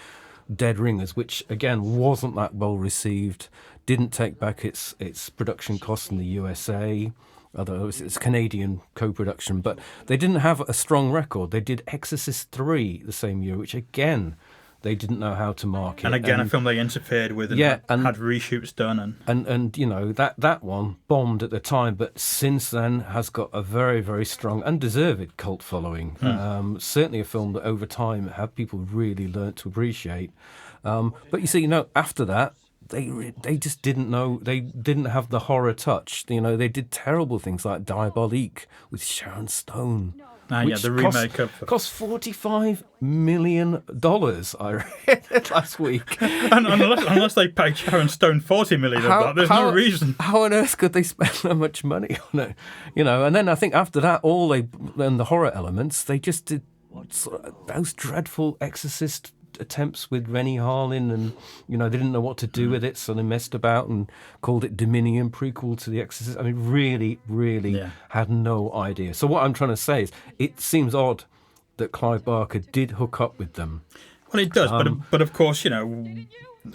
Dead Ringers, which, again, wasn't that well received, didn't take back its production costs in the USA, although it's Canadian co-production, but they didn't have a strong record. They did Exorcist 3 the same year, which, again, they didn't know how to market. And again, a film they interfered with and had reshoots done. And that one bombed at the time, but since then has got a very, very strong and deserved cult following. Certainly a film that over time have people really learnt to appreciate. But you see, after that, they just didn't know. They didn't have the horror touch. They did terrible things like Diabolique with Sharon Stone. The remake cost $45 million, I read last week. And unless they paid Sharon Stone $40 million of that, there's no reason. How on earth could they spend that much money on it? And then I think after that, and the horror elements, they just did those dreadful Exorcist attempts with Rennie Harlin, and they didn't know what to do with it, so they messed about and called it Dominion, prequel to The Exorcist. Really had no idea. So what I'm trying to say is, it seems odd that Clive Barker did hook up with them. Well, it does, but of course,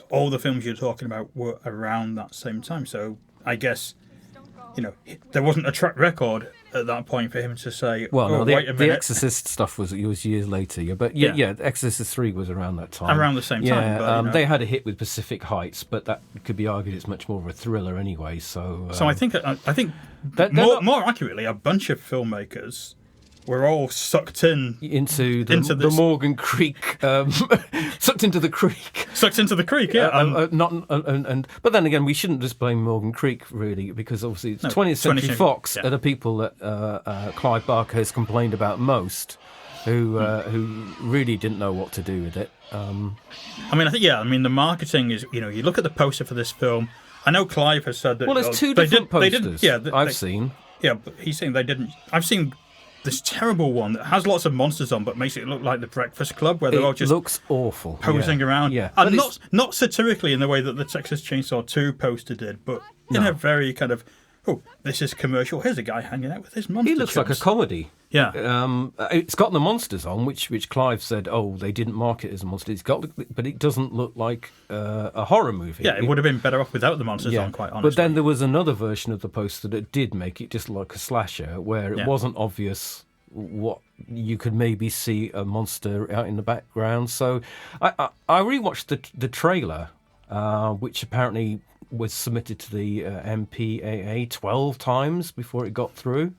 all the films you're talking about were around that same time. So I guess, there wasn't a track record at that point for him to say, wait a minute. The Exorcist stuff was years later, but Exorcist 3 was around that time. Around the same time. But, they had a hit with Pacific Heights, but that could be argued it's much more of a thriller anyway. So I think more accurately, a bunch of filmmakers were all sucked into the Morgan Creek, sucked into the creek. Sucked into the creek, yeah. But then again, we shouldn't just blame Morgan Creek, really, because obviously it's 20th Century Fox are the people that Clive Barker has complained about most, who really didn't know what to do with it. I think the marketing is, you look at the poster for this film. I know Clive has said that. Well, there's two different posters I've seen. Yeah, but he's saying they didn't. I've seen this terrible one that has lots of monsters on, but makes it look like the Breakfast Club, where they're all just looks awful, posing around. Yeah, and not satirically in the way that the Texas Chainsaw 2 poster did, but in a very kind of, oh, this is commercial. Here's a guy hanging out with his monster. He looks like a comedy. Yeah. It's got the monsters on, which Clive said, oh, they didn't mark it as a monster. But it doesn't look like a horror movie. Yeah, it would have been better off without the monsters on, quite honestly. But then there was another version of the poster that did make it just like a slasher, where it wasn't obvious what you could maybe see a monster out in the background. So I rewatched the trailer, which apparently was submitted to the MPAA 12 times before it got through,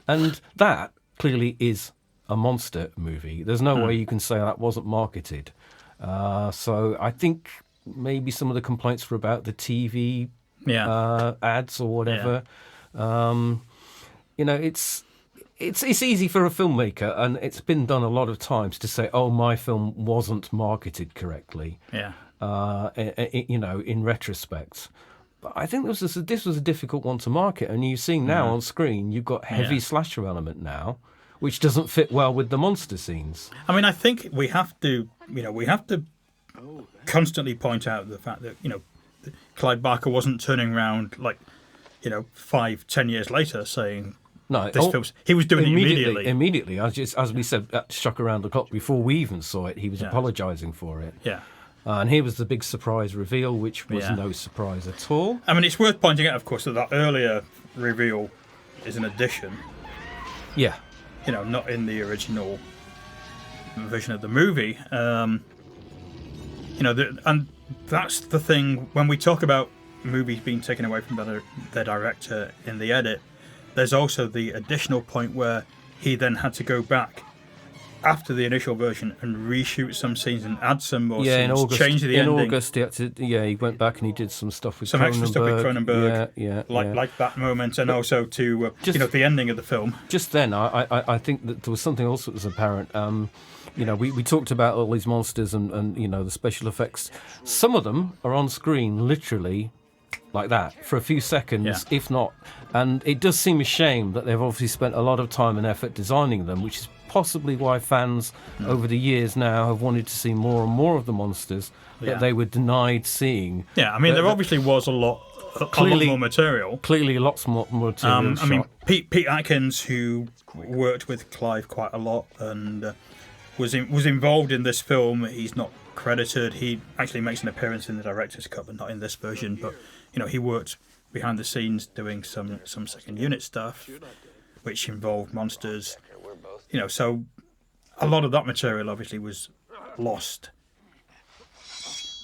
and that clearly is a monster movie. There's no way you can say that wasn't marketed. So I think maybe some of the complaints were about the TV ads or whatever. It's easy for a filmmaker, and it's been done a lot of times, to say, oh, my film wasn't marketed correctly. Yeah. In retrospect. But I think this was a difficult one to market, and you're seeing now on screen, you've got heavy slasher element now, which doesn't fit well with the monster scenes. I mean, I think we have to constantly point out the fact that, Clive Barker wasn't turning around 5-10 years later saying, no, he was doing it immediately. Immediately, as we said, at Shock Around the Clock, before we even saw it, he was apologising for it. Yeah. And here was the big surprise reveal, which was no surprise at all. I mean, it's worth pointing out, of course, that earlier reveal is an addition. Yeah. Not in the original version of the movie. And that's the thing, when we talk about movies being taken away from their director in the edit, there's also the additional point where he then had to go back after the initial version and reshoot some scenes and add some more scenes, in August, change the ending. In August, he went back and he did some stuff with some extra stuff with Cronenberg, like that moment, and also to the ending of the film. Just then, I think that there was something else that was apparent. We talked about all these monsters and the special effects. Some of them are on screen literally like that for a few seconds, if not. And it does seem a shame that they've obviously spent a lot of time and effort designing them, which is possibly why fans over the years now have wanted to see more and more of the monsters that they were denied seeing. Yeah, I mean, there obviously was a lot more material. Clearly, lots more material. I mean, Pete Atkins, who worked with Clive quite a lot and was involved in this film, he's not credited. He actually makes an appearance in the director's cut, but not in this version. But he worked behind the scenes doing some second unit stuff, which involved monsters. So a lot of that material obviously was lost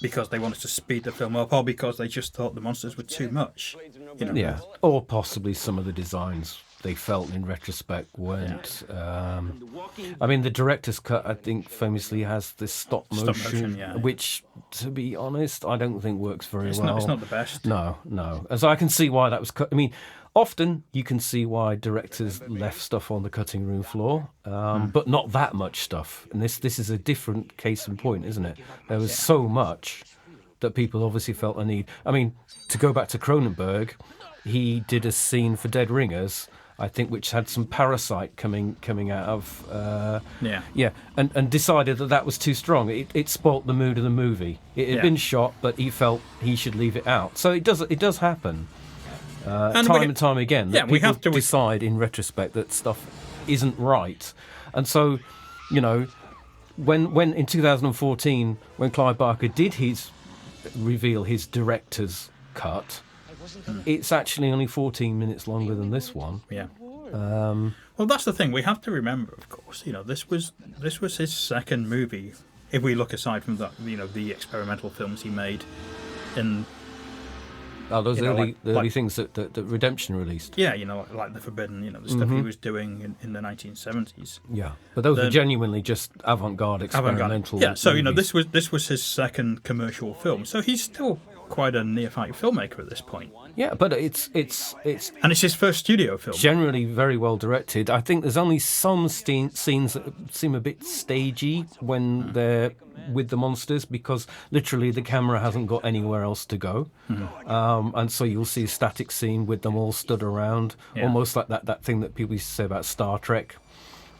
because they wanted to speed the film up, or because they just thought the monsters were too much. Yeah, or possibly some of the designs they felt in retrospect weren't. I mean, the director's cut, I think, famously has this stop motion, which, to be honest, I don't think works very well. It's not the best. No. As I can see why that was cut. I mean, often you can see why directors left stuff on the cutting room floor, but not that much stuff. And this is a different case in point, isn't it? There was so much that people obviously felt a need. I mean, to go back to Cronenberg, he did a scene for Dead Ringers, I think, which had some parasite coming out of and decided that was too strong. It spoilt the mood of the movie. It had been shot, but he felt he should leave it out. So it does happen time and time again. That we have to decide in retrospect that stuff isn't right. And so, when in 2014, when Clive Barker did reveal his director's cut, it's actually only 14 minutes longer than this one. Yeah. Well, that's the thing. We have to remember, of course, this was his second movie. If we look aside from that, the experimental films he made in. Oh, those early things that Redemption released. Yeah, like The Forbidden, the stuff he was doing in the 1970s. Yeah, but those were genuinely just avant-garde experimental. Yeah, so movies. this was his second commercial film. So he's still quite a neophyte filmmaker at this point. Yeah, but it's and it's his first studio film. Generally very well directed. I think there's only some scenes that seem a bit stagey when they're with the monsters, because literally the camera hasn't got anywhere else to go, and so you'll see a static scene with them all stood around, almost like that thing that people used to say about Star Trek.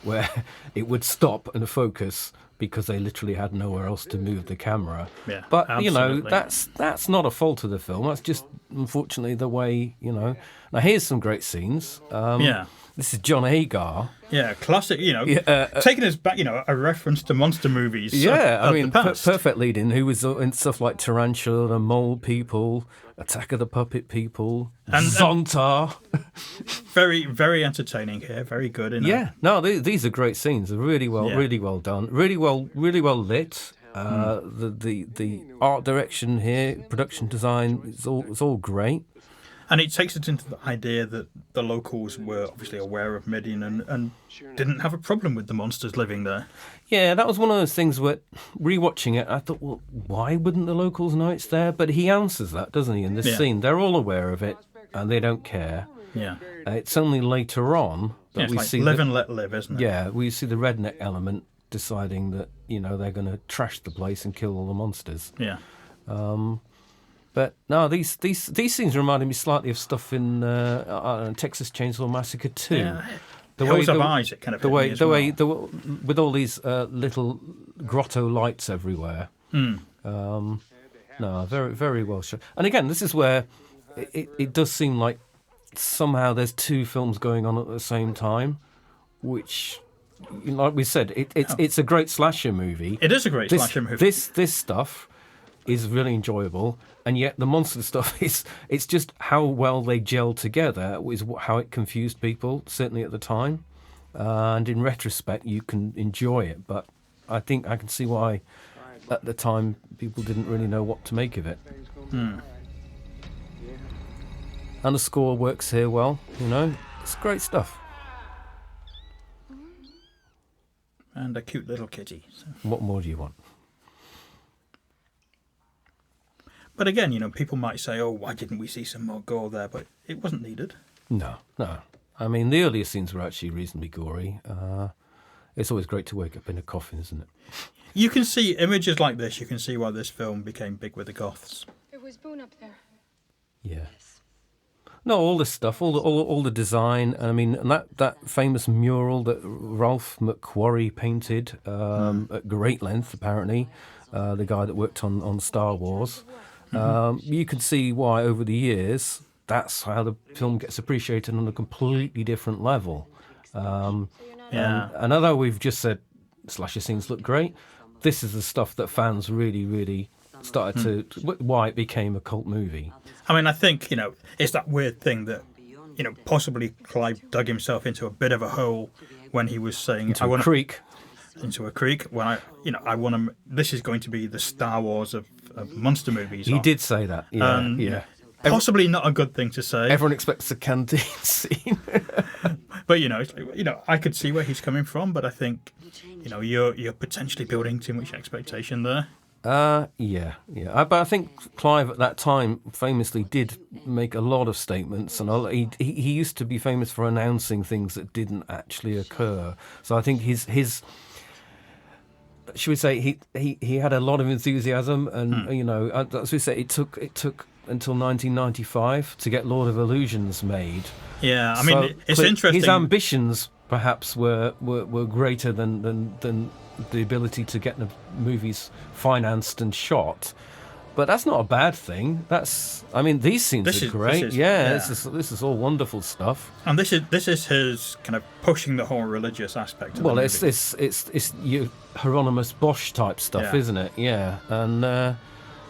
where it would stop and focus because they literally had nowhere else to move the camera. Yeah, but absolutely. that's not a fault of the film. That's just unfortunately the way. Now here's some great scenes. This is John Agar. Yeah, classic. Taking us back. A reference to monster movies. Yeah, the past. Perfect lead-in. Who was in stuff like Tarantula, the Mole People, Attack of the Puppet People, and Zontar. Very, very entertaining here. Very good. Yeah, no, these are great scenes. They're really well done. Really well lit. The art direction here, production design, it's all great. And it takes us into the idea that the locals were obviously aware of Midian and didn't have a problem with the monsters living there. Yeah, that was one of those things where, rewatching it, I thought, well, why wouldn't the locals know it's there? But he answers that, doesn't he, in this scene? They're all aware of it, and they don't care. Yeah. It's only later on that we see... live and let live, isn't it? Yeah, we see the redneck element deciding that, they're going to trash the place and kill all the monsters. Yeah. But no, these scenes reminded me slightly of stuff in Texas Chainsaw Massacre 2. Yeah. Hills of Eyes, it kind of with all these little grotto lights everywhere. No, very very well shot. And again, this is where it does seem like somehow there's two films going on at the same time, which, like we said, it's a great slasher movie. It is a great slasher movie. This stuff is really enjoyable, and yet the monster stuff it's just how well they gel together is how it confused people, certainly at the time, and in retrospect you can enjoy it, but I think I can see why at the time people didn't really know what to make of it. And the score works here well, it's great stuff. And a cute little kitty. So. What more do you want? But again, people might say, oh, why didn't we see some more gore there? But it wasn't needed. No. I mean, the earlier scenes were actually reasonably gory. It's always great to wake up in a coffin, isn't it? You can see images like this. You can see why this film became big with the Goths. It was Boone up there. Yeah. No, all this stuff, all the design. I mean, and that famous mural that Ralph McQuarrie painted at great length, apparently, the guy that worked on Star Wars. You can see why over the years that's how the film gets appreciated on a completely different level. And although we've just said slasher scenes look great, this is the stuff that fans really, really started to... Why it became a cult movie. I mean, I think, it's that weird thing that, possibly Clive dug himself into a bit of a hole when he was saying... Into a creek. When I want to... This is going to be the Star Wars of monster movies. He did say that, yeah. Possibly not a good thing to say. Everyone expects a canteen scene. But, it's like, I could see where he's coming from, but I think, you're potentially building too much expectation there. Yeah. But I think Clive at that time famously did make a lot of statements, and he used to be famous for announcing things that didn't actually occur. So I think his should we say he had a lot of enthusiasm, and as we say, it took until 1995 to get Lord of Illusions made. Yeah, I mean, it's interesting. His ambitions perhaps were greater than the ability to get the movies financed and shot. But that's not a bad thing. These scenes are great. This is all wonderful stuff. And this is his kind of pushing the whole religious aspect of the movie. It's your Hieronymus Bosch type stuff, isn't it? Yeah. And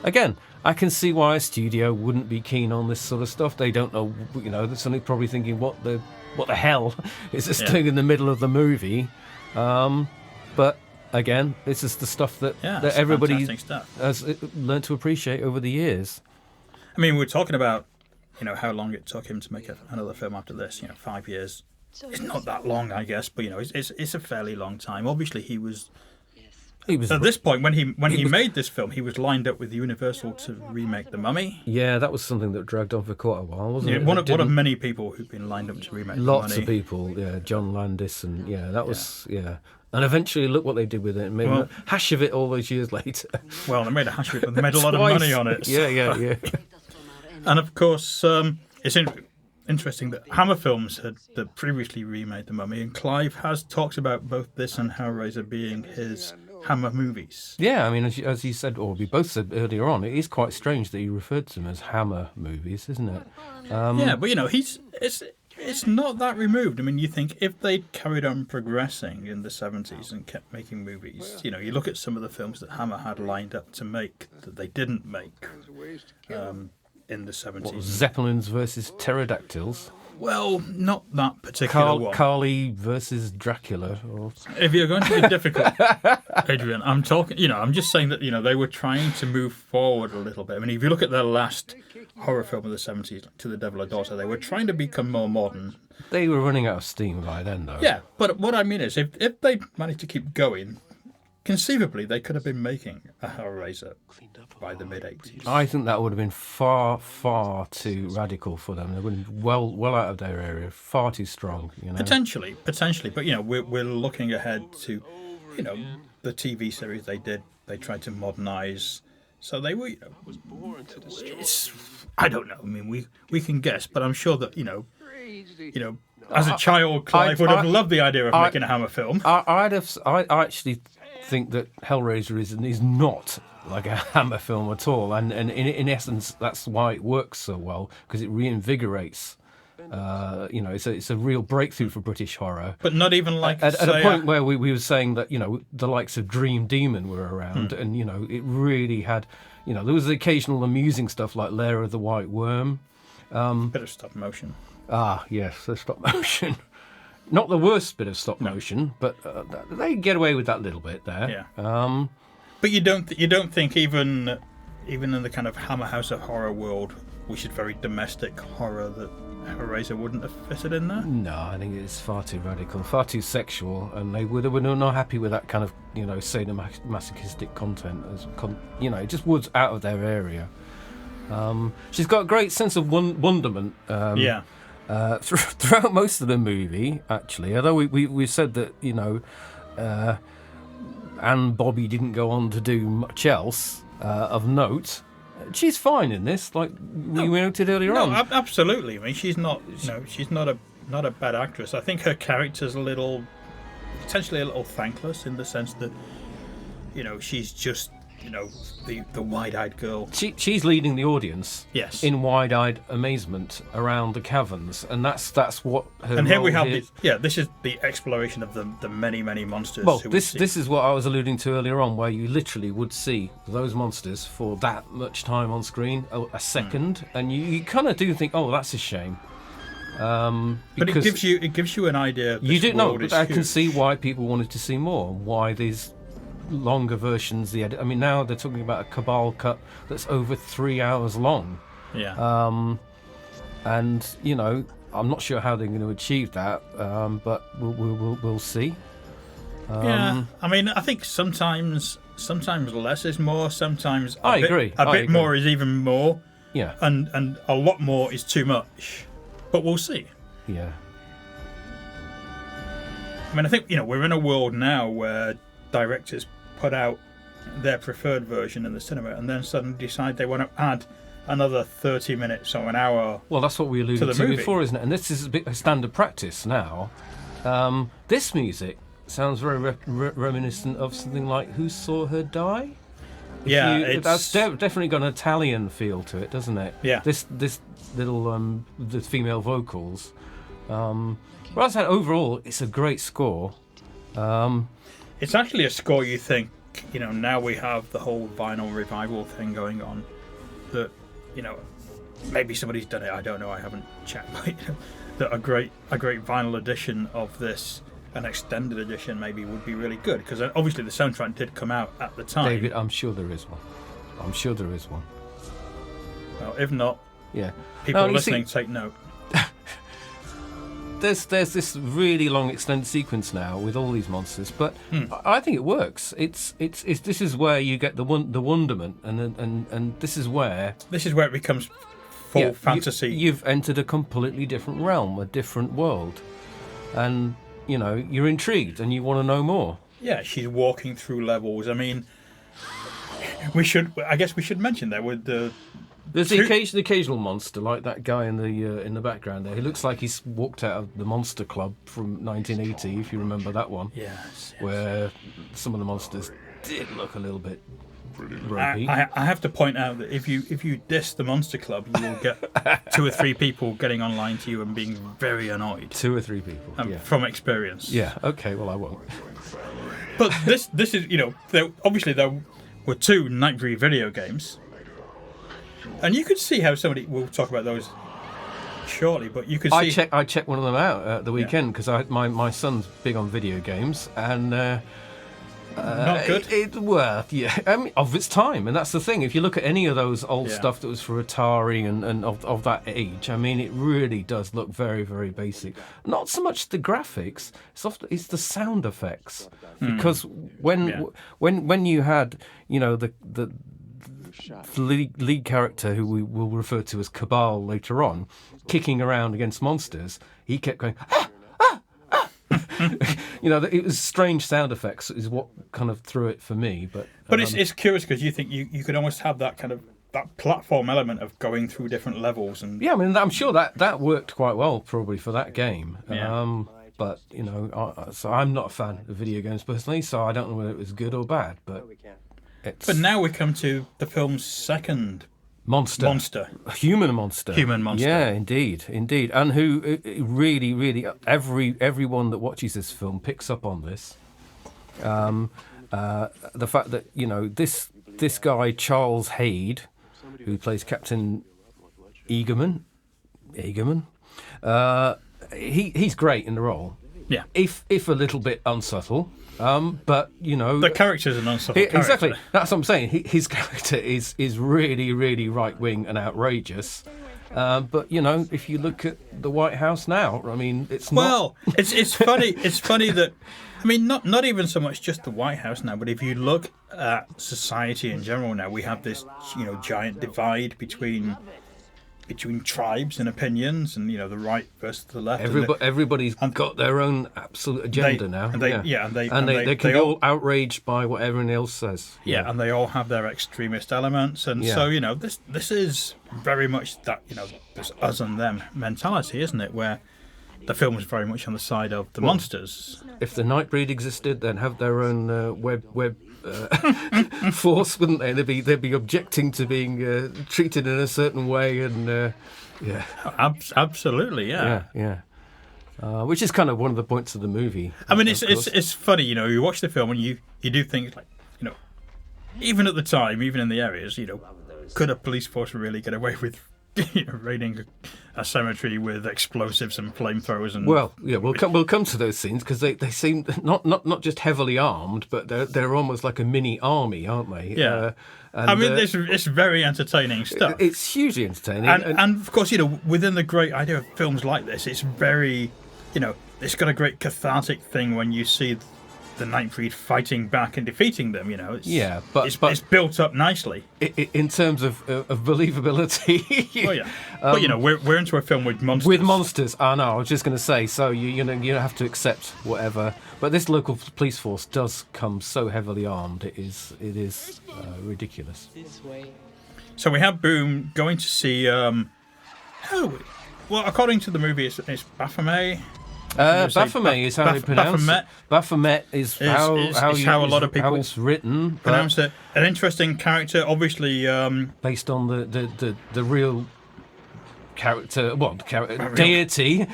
again, I can see why a studio wouldn't be keen on this sort of stuff. They don't know, they're suddenly probably thinking, what the hell is this doing in the middle of the movie? But again, this is the stuff that everybody has learned to appreciate over the years. I mean, we're talking about, how long it took him to make another film after this. 5 years. It's not that long, I guess, but it's a fairly long time. Obviously, he was at this point when he made this film, he was lined up with Universal to remake The Mummy. Yeah, that was something that dragged on for quite a while, wasn't it? One of many people who've been lined up to remake The Mummy. Lots of people, John Landis, and that was And eventually, look what they did with it. And made a hash of it all those years later. Well, they made a hash of it, but they made a lot of money on it. Yeah. And of course, it's interesting that Hammer Films had previously remade The Mummy, and Clive has talked about both this and Hellraiser being his Hammer movies. Yeah, I mean, as you said, or we both said earlier on, it is quite strange that you referred to them as Hammer movies, isn't it? Yeah, but it's not that removed. I mean, you think if they'd carried on progressing in the 70s and kept making movies, you look at some of the films that Hammer had lined up to make that they didn't make in the 70s. What, Zeppelins versus pterodactyls? Well, not that particular one. Carly versus Dracula. Or... If you're going to be difficult, Adrian, I'm talking. I'm just saying that they were trying to move forward a little bit. I mean, if you look at their last horror film of the 70s, like To the Devil a Daughter, they were trying to become more modern. They were running out of steam by then, though. Yeah, but what I mean is, if they managed to keep going, conceivably they could have been making a Hellraiser by the mid-80s. I think that would have been far, far too radical for them. They would have been well out of their area, far too strong. Potentially, but we're looking ahead to, the TV series they did. They tried to modernise, so they were. I don't know. I mean, we can guess, but I'm sure that as a child, Clive would have loved the idea of making a Hammer film. I actually think that Hellraiser is not like a Hammer film at all, and in essence that's why it works so well, because it reinvigorates. It's a real breakthrough for British horror. But not even like at a point where we were saying that the likes of Dream Demon were around, and it really had there was the occasional amusing stuff like Lair of the White Worm. Bit of stop motion. Ah, yes, the stop motion. Not the worst bit of stop motion, but they get away with that little bit there. Yeah. But you don't think even in the kind of Hammer House of Horror world, which is very domestic horror, that Hellraiser wouldn't have fitted in there? No, I think it's far too radical, far too sexual, and they were not happy with that kind of sadomasochistic content. It just was out of their area. She's got a great sense of wonderment. Throughout most of the movie, actually, although we said that Anne Bobby didn't go on to do much else of note. She's fine in this, like we noted earlier on. Absolutely. I mean, she's not a bad actress. I think her character's potentially a little thankless in the sense that she's just the wide-eyed girl. She's leading the audience. Yes. In wide-eyed amazement around the caverns, and that's what her. And here we have is. This is the exploration of the many monsters. Well, this is what I was alluding to earlier on, where you literally would see those monsters for that much time on screen, a second, and you kind of do think, oh, that's a shame. But it gives you an idea. You do know, but I can see why people wanted to see more. Why these longer versions, I mean, now they're talking about a Cabal cut that's over 3 hours long. Yeah. And I'm not sure how they're going to achieve that, but we'll see. Yeah. I mean, I think sometimes less is more. Sometimes I agree. A bit more is even more. Yeah. And a lot more is too much. But we'll see. Yeah. I mean, I think we're in a world now where directors put out their preferred version in the cinema and then suddenly decide they want to add another 30 minutes or an hour. Well, that's what we alluded to before, isn't it? And this is a bit of standard practice now. This music sounds very reminiscent of something like Who Saw Her Die? That's definitely got an Italian feel to it, doesn't it? Yeah. This little the female vocals. Well, I said overall, it's a great score. It's actually a score you think, now we have the whole vinyl revival thing going on, that, maybe somebody's done it, I don't know, I haven't checked, but, that a great vinyl edition of this, an extended edition maybe, would be really good, because obviously the soundtrack did come out at the time. David, I'm sure there is one. Well, if not, yeah, people listening, take note. There's this really long extended sequence now with all these monsters, but I think it works. It's this is where you get the wonderment, and this is where it becomes full fantasy. You've entered a completely different realm, a different world, and you're intrigued and you want to know more. Yeah, she's walking through levels. I mean, I guess we should mention that with There's the occasional monster, like that guy in the background there. He looks like he's walked out of the Monster Club from 1980, if you remember that one. Yes. Where some of the monsters did look a little bit ropey. I have to point out that if you diss the Monster Club, you will get 2 or 3 people getting online to you and being very annoyed. 2 or 3 people, from experience. Yeah. Okay. Well, I won't. But this is there were 2 Nightbreed video games. And you could see how somebody... We'll talk about those shortly, but you could see... I checked one of them out at the weekend because my son's big on video games and... Not good? Well, yeah, I mean, of its time, and that's the thing. If you look at any of those old stuff that was for Atari and of that age, I mean, it really does look very, very basic. Not so much the graphics, it's the sound effects. Because when you had, the lead character, who we will refer to as Cabal later on, kicking around against monsters, he kept going, ah, ah, ah. It was strange sound effects is what kind of threw it for me. But it's curious because you think you could almost have that kind of that platform element of going through different levels. And yeah, I mean, I'm sure that worked quite well probably for that game. Yeah. But, so I'm not a fan of video games personally, so I don't know whether it was good or bad, but... But now we come to the film's second monster. Human monster. Yeah, indeed. And who really, really, everyone that watches this film picks up on this. The fact that, this guy, Charles Hayde, who plays Captain Eagerman, he's great in the role. Yeah. If a little bit unsubtle. But the character's an unsubtle character. Exactly. That's what I'm saying. His character is really, really right wing and outrageous. But if you look at the White House now, I mean, it's not. Well, it's funny. It's funny that, I mean, not even so much just the White House now, but if you look at society in general now, we have this giant divide between tribes and opinions, and the right versus the left. Everybody's got their own absolute agenda now. They can be all outraged by what everyone else says. Yeah, and they all have their extremist elements, and so this is very much that this us and them mentality, isn't it? Where the film is very much on the side of the monsters. If the Nightbreed existed, they'd have their own web force, wouldn't they? They'd be objecting to being treated in a certain way, and absolutely, yeah. Which is kind of one of the points of the movie. I mean, it's funny, you watch the film and you do things like, even at the time, even in the areas, could a police force really get away with raiding a cemetery with explosives and flamethrowers? And we'll come to those scenes because they seem not just heavily armed, but they're almost like a mini army, aren't they? Yeah. I mean, it's very entertaining stuff. It's hugely entertaining, and of course, within the great idea of films like this, it's very, it's got a great cathartic thing when you see the Nightbreed fighting back and defeating them. It's built up nicely in terms of believability. Well, yeah, but we're into a film with monsters. With monsters, I know. I was just going to say. So you have to accept whatever. But this local police force does come so heavily armed. It is ridiculous. So we have Boom going to see. Well, according to the movie, it's Baphomet. Baphomet is how they pronounce it. Baphomet is how a lot of people how it's written. Pronounce it. An interesting character, obviously. Based on the real character, deity.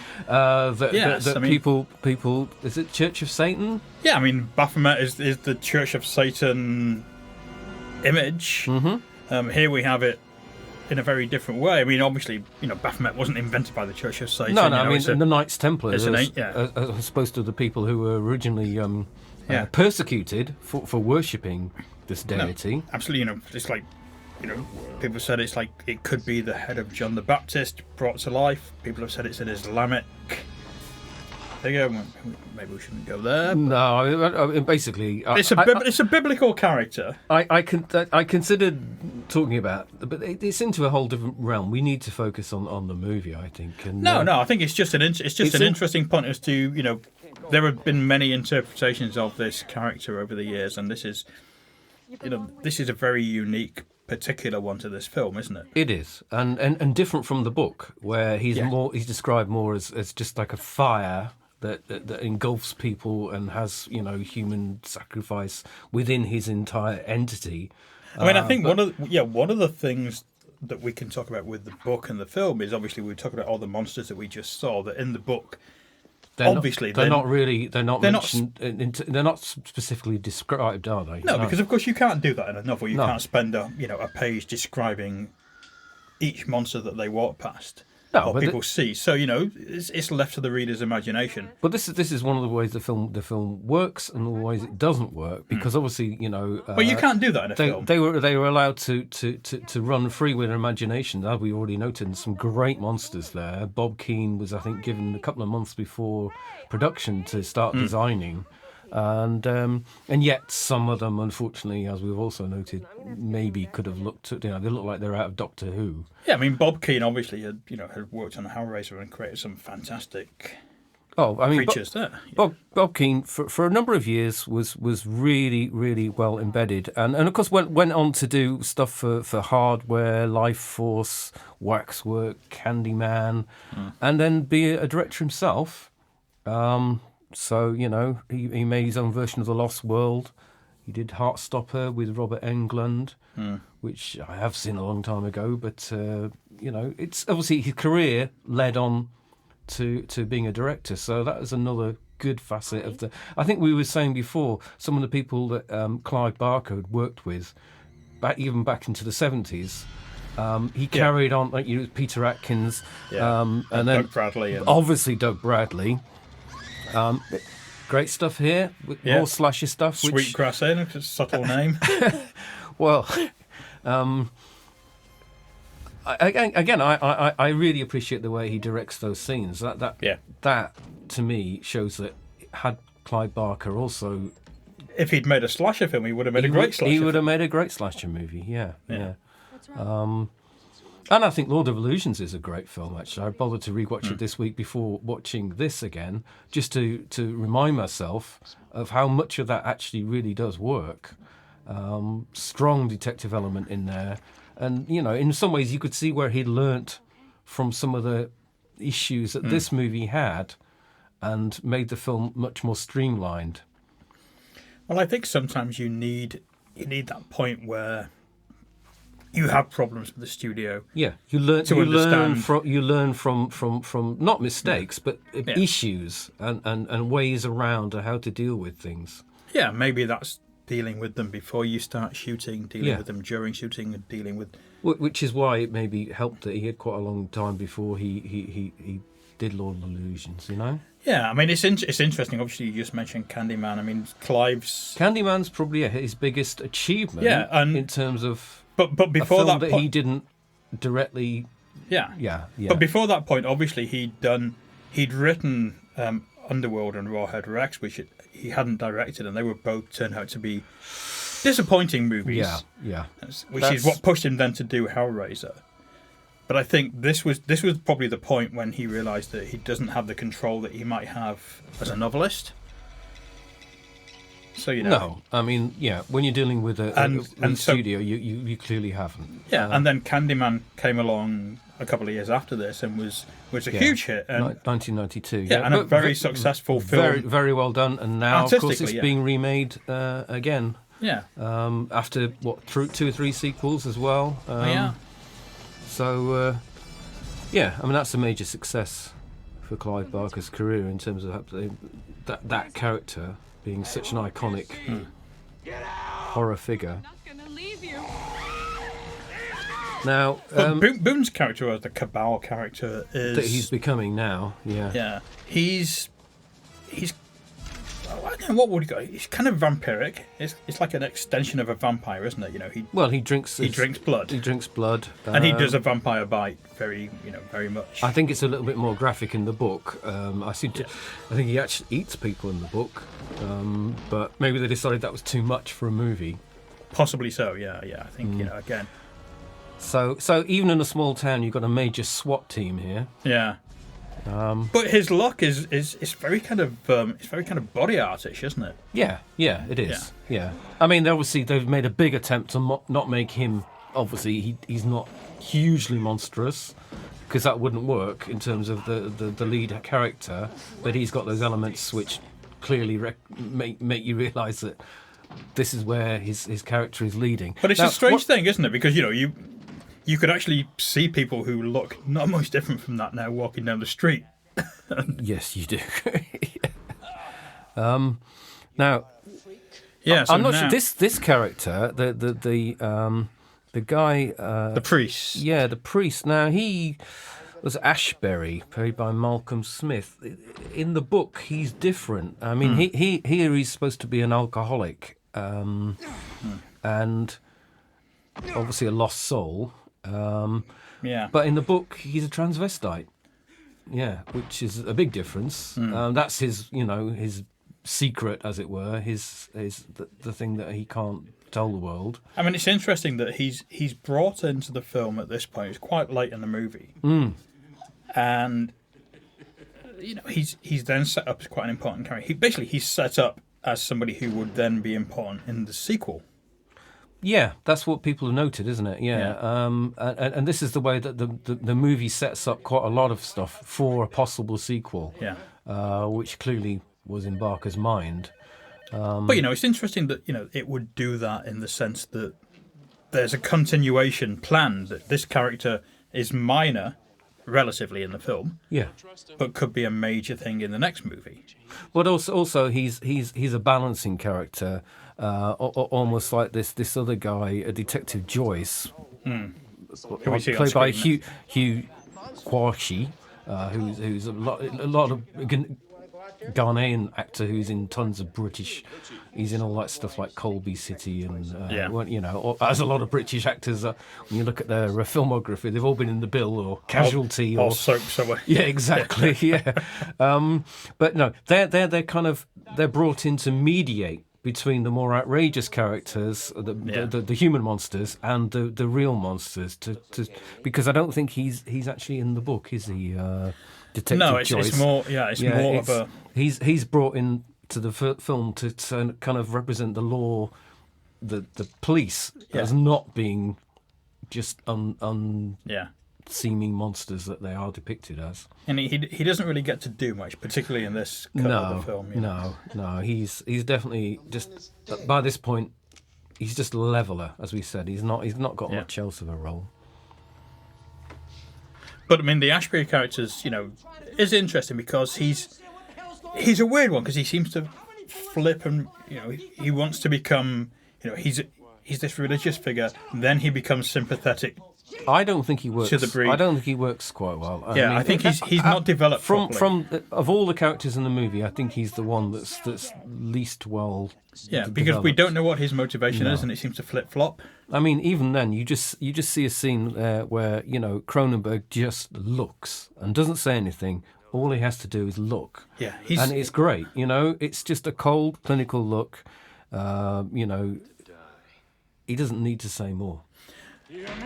People. Is it Church of Satan? Yeah, I mean, Baphomet is the Church of Satan image. Mm-hmm. Here we have it in a very different way. I mean, obviously, Baphomet wasn't invented by the Church of Satan. No, I mean, the Knights Templar, as yeah. opposed to the people who were originally persecuted for worshipping this deity. No, absolutely, it's like, people said it's like it could be the head of John the Baptist brought to life. People have said it's an Islamic. There you go. Maybe we shouldn't go there. No, I mean, basically, it's a biblical character. I considered talking about, but it's into a whole different realm. We need to focus on the movie, I think. And, no, I think it's just an interesting point as to there have been many interpretations of this character over the years, and this is a very unique particular one to this film, isn't it? It is, and different from the book, where he's described more as just like a fire that engulfs people and has human sacrifice within his entire entity. I mean, I think one of the things that we can talk about with the book and the film is obviously we talk about all the monsters that we just saw. That in the book, they're not specifically described, are they? No, because of course you can't do that in a novel. You can't spend a page describing each monster that they walk past or people see. So it's left to the reader's imagination. But this is one of the ways the film works and the ways it doesn't work, because obviously well, you can't do that in a film. They were allowed to run free with their imagination. As we already noted, some great monsters there. Bob Keane was, I think, given a couple of months before production to start designing. And yet some of them, unfortunately, as we've also noted, maybe could have looked. They look like they're out of Doctor Who. Yeah, I mean, Bob Keane obviously had worked on Hellraiser and created some fantastic creatures there. Bob Keane for a number of years was really, really well embedded, and of course went on to do stuff for Hardware, Life Force, Waxwork, Candyman, and then be a director himself. So, he made his own version of The Lost World. He did Heartstopper with Robert Englund, which I have seen a long time ago. But, it's obviously his career led on to being a director. So that was another good facet of the... I think we were saying before, some of the people that Clive Barker had worked with, even back into the 70s, he carried on, like Peter Atkins, and then Doug Bradley. Obviously Doug Bradley. Great stuff here. More slashy stuff. Sweetgrass Inn, it's a subtle name. Well, I really appreciate the way he directs those scenes. That to me shows that had Clive Barker also... If he'd made a slasher film, he would have made a great slasher film. He would have made a great slasher movie, yeah. And I think Lord of Illusions is a great film, actually. I bothered to rewatch it this week before watching this again, just to remind myself of how much of that actually really does work. Strong detective element in there. And, in some ways you could see where he'd learnt from some of the issues that this movie had and made the film much more streamlined. Well, I think sometimes you need that point where... you have problems with the studio. Yeah, you learn from not mistakes, but issues and ways around how to deal with things. Yeah, maybe that's dealing with them before you start shooting, dealing with them during shooting, and dealing with... Which is why it maybe helped that he had quite a long time before he did Lord of Illusions, Yeah, I mean, it's interesting. Obviously, you just mentioned Candyman. I mean, Candyman's probably his biggest achievement in terms of... But before that he didn't directly... Yeah. But before that point, obviously, he'd written Underworld and Rawhead Rex, which he hadn't directed, and they were both turned out to be disappointing movies. Yeah. Which is what pushed him then to do Hellraiser. But I think this was probably the point when he realised that he doesn't have the control that he might have as a novelist. So no, I mean, when you're dealing with a studio, you clearly haven't. Yeah, and then Candyman came along a couple of years after this and was a huge hit. And 1992. Yeah, and a very successful film. Very, very well done. And now, of course, it's being remade again. Yeah. After, 2 or 3 sequels as well. So, I mean, that's a major success for Clive Barker's career in terms of that character being such an iconic horror figure. Now, Boone's character, or the Cabal character, is... that he's becoming now, Yeah. He's I don't know, what would he go? He's kind of vampiric. It's like an extension of a vampire, isn't it? He drinks blood. He drinks blood, and he does a vampire bite very much. I think it's a little bit more graphic in the book. I think he actually eats people in the book, but maybe they decided that was too much for a movie. Possibly so. Yeah. I think again. So even in a small town, you've got a major SWAT team here. Yeah. But his look is very kind of body artish, isn't it? Yeah, it is. Yeah. I mean, obviously they've made a big attempt to not make him obviously he's not hugely monstrous, because that wouldn't work in terms of the lead character, but he's got those elements which clearly make you realise that this is where his character is leading. But it's a strange thing, isn't it? Because, you could actually see people who look not much different from that now walking down the street. Yes, you do. Now, yeah, so I'm not sure this character, the guy, the priest. Yeah, the priest. Now he was Ashbury, played by Malcolm Smith. In the book, he's different. I mean, here he's supposed to be an alcoholic, and obviously a lost soul. Yeah. But in the book, he's a transvestite. Yeah, which is a big difference. That's his, his secret, as it were, the thing that he can't tell the world. I mean, it's interesting that he's brought into the film at this point. It's quite late in the movie, and he's then set up as quite an important character. He's set up as somebody who would then be important in the sequel. Yeah, that's what people have noted, isn't it? Yeah. And this is the way that the movie sets up quite a lot of stuff for a possible sequel. Yeah. Which clearly was in Barker's mind. But it's interesting that it would do that in the sense that there's a continuation planned, that this character is minor relatively in the film, but could be a major thing in the next movie. But also he's a balancing character, almost like this other guy, Detective Joyce, played by Hugh Quashie, who's a lot of Ghanaian actor who's in tons of British. He's in all that stuff like Colby City and as a lot of British actors. When you look at their filmography, they've all been in The Bill or Casualty or soap somewhere. Yeah, exactly. Yeah, but no, they're brought in to mediate between the more outrageous characters, the human monsters, and the real monsters. Because I don't think he's actually in the book, is he? Detective Joyce. It's more. Yeah, it's more of a. He's brought in to the film to kind of represent the law, the police as not being just seeming monsters that they are depicted as. And he doesn't really get to do much, particularly in this cut of the film. No. He's definitely just by this point he's just a leveler, as we said. He's not got much else of a role. But I mean, the Ashbury characters, is interesting because he's a weird one because he seems to flip and he wants to become he's this religious figure, then he becomes sympathetic. I don't think he works. To the breed. I don't think he works quite well. I think he's not developed from of all the characters in the movie. I think he's the one that's least well. Yeah, because we don't know what his motivation is, and it seems to flip flop. I mean, even then, you just see a scene where Cronenberg just looks and doesn't say anything. All he has to do is look. Yeah, and it's great. It's just a cold, clinical look. He doesn't need to say more.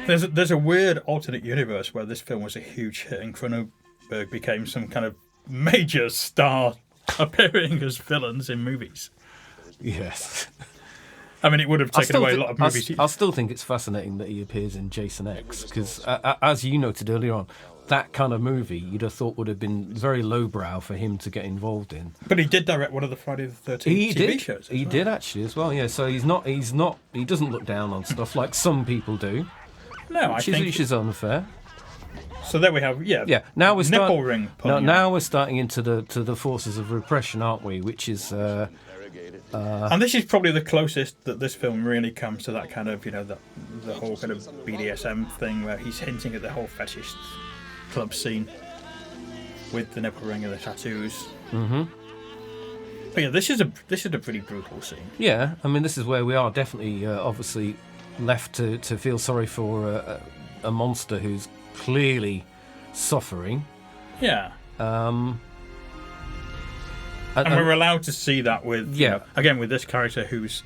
There's a weird alternate universe where this film was a huge hit and Cronenberg became some kind of major star appearing as villains in movies. Yes. I mean, it would have taken away a lot of movies. I still think it's fascinating that he appears in Jason X because, as you noted earlier on, that kind of movie you'd have thought would have been very lowbrow for him to get involved in. But he did direct one of the Friday the 13th TV shows. He did actually as well. Yeah, so he doesn't look down on stuff like some people do. No, which is unfair. So there we have, yeah. Now we're nipple ring. Now we're starting into the forces of repression, aren't we? Which is. And this is probably the closest that this film really comes to that kind of, the whole kind of BDSM thing where he's hinting at the whole fetish club scene with the nipple ring and the tattoos. Mm-hmm. But yeah, this is a pretty brutal scene. Yeah, I mean, this is where we are definitely, obviously, left to feel sorry for a monster who's clearly suffering. Yeah. And we're allowed to see that with, again, with this character who's...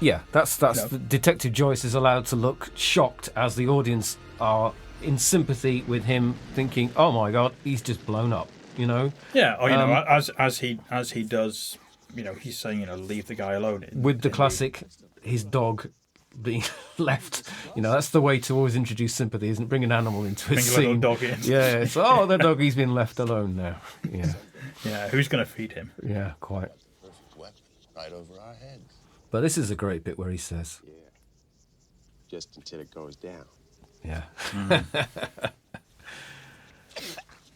Yeah, that's Detective Joyce is allowed to look shocked as the audience are in sympathy with him, thinking, "Oh my God, he's just blown up," Yeah, or as he does, he's saying, leave the guy alone. With the classic, his dog being left. That's the way to always introduce sympathy, isn't it? Bring an animal into a Bring a scene. little dog in. Yeah, it's, the doggy's been left alone now. Yeah. Yeah, who's going to feed him? Yeah, quite. Perfect weapon, right over our heads. But this is a great bit where he says, Yeah. Just until it goes down. yeah.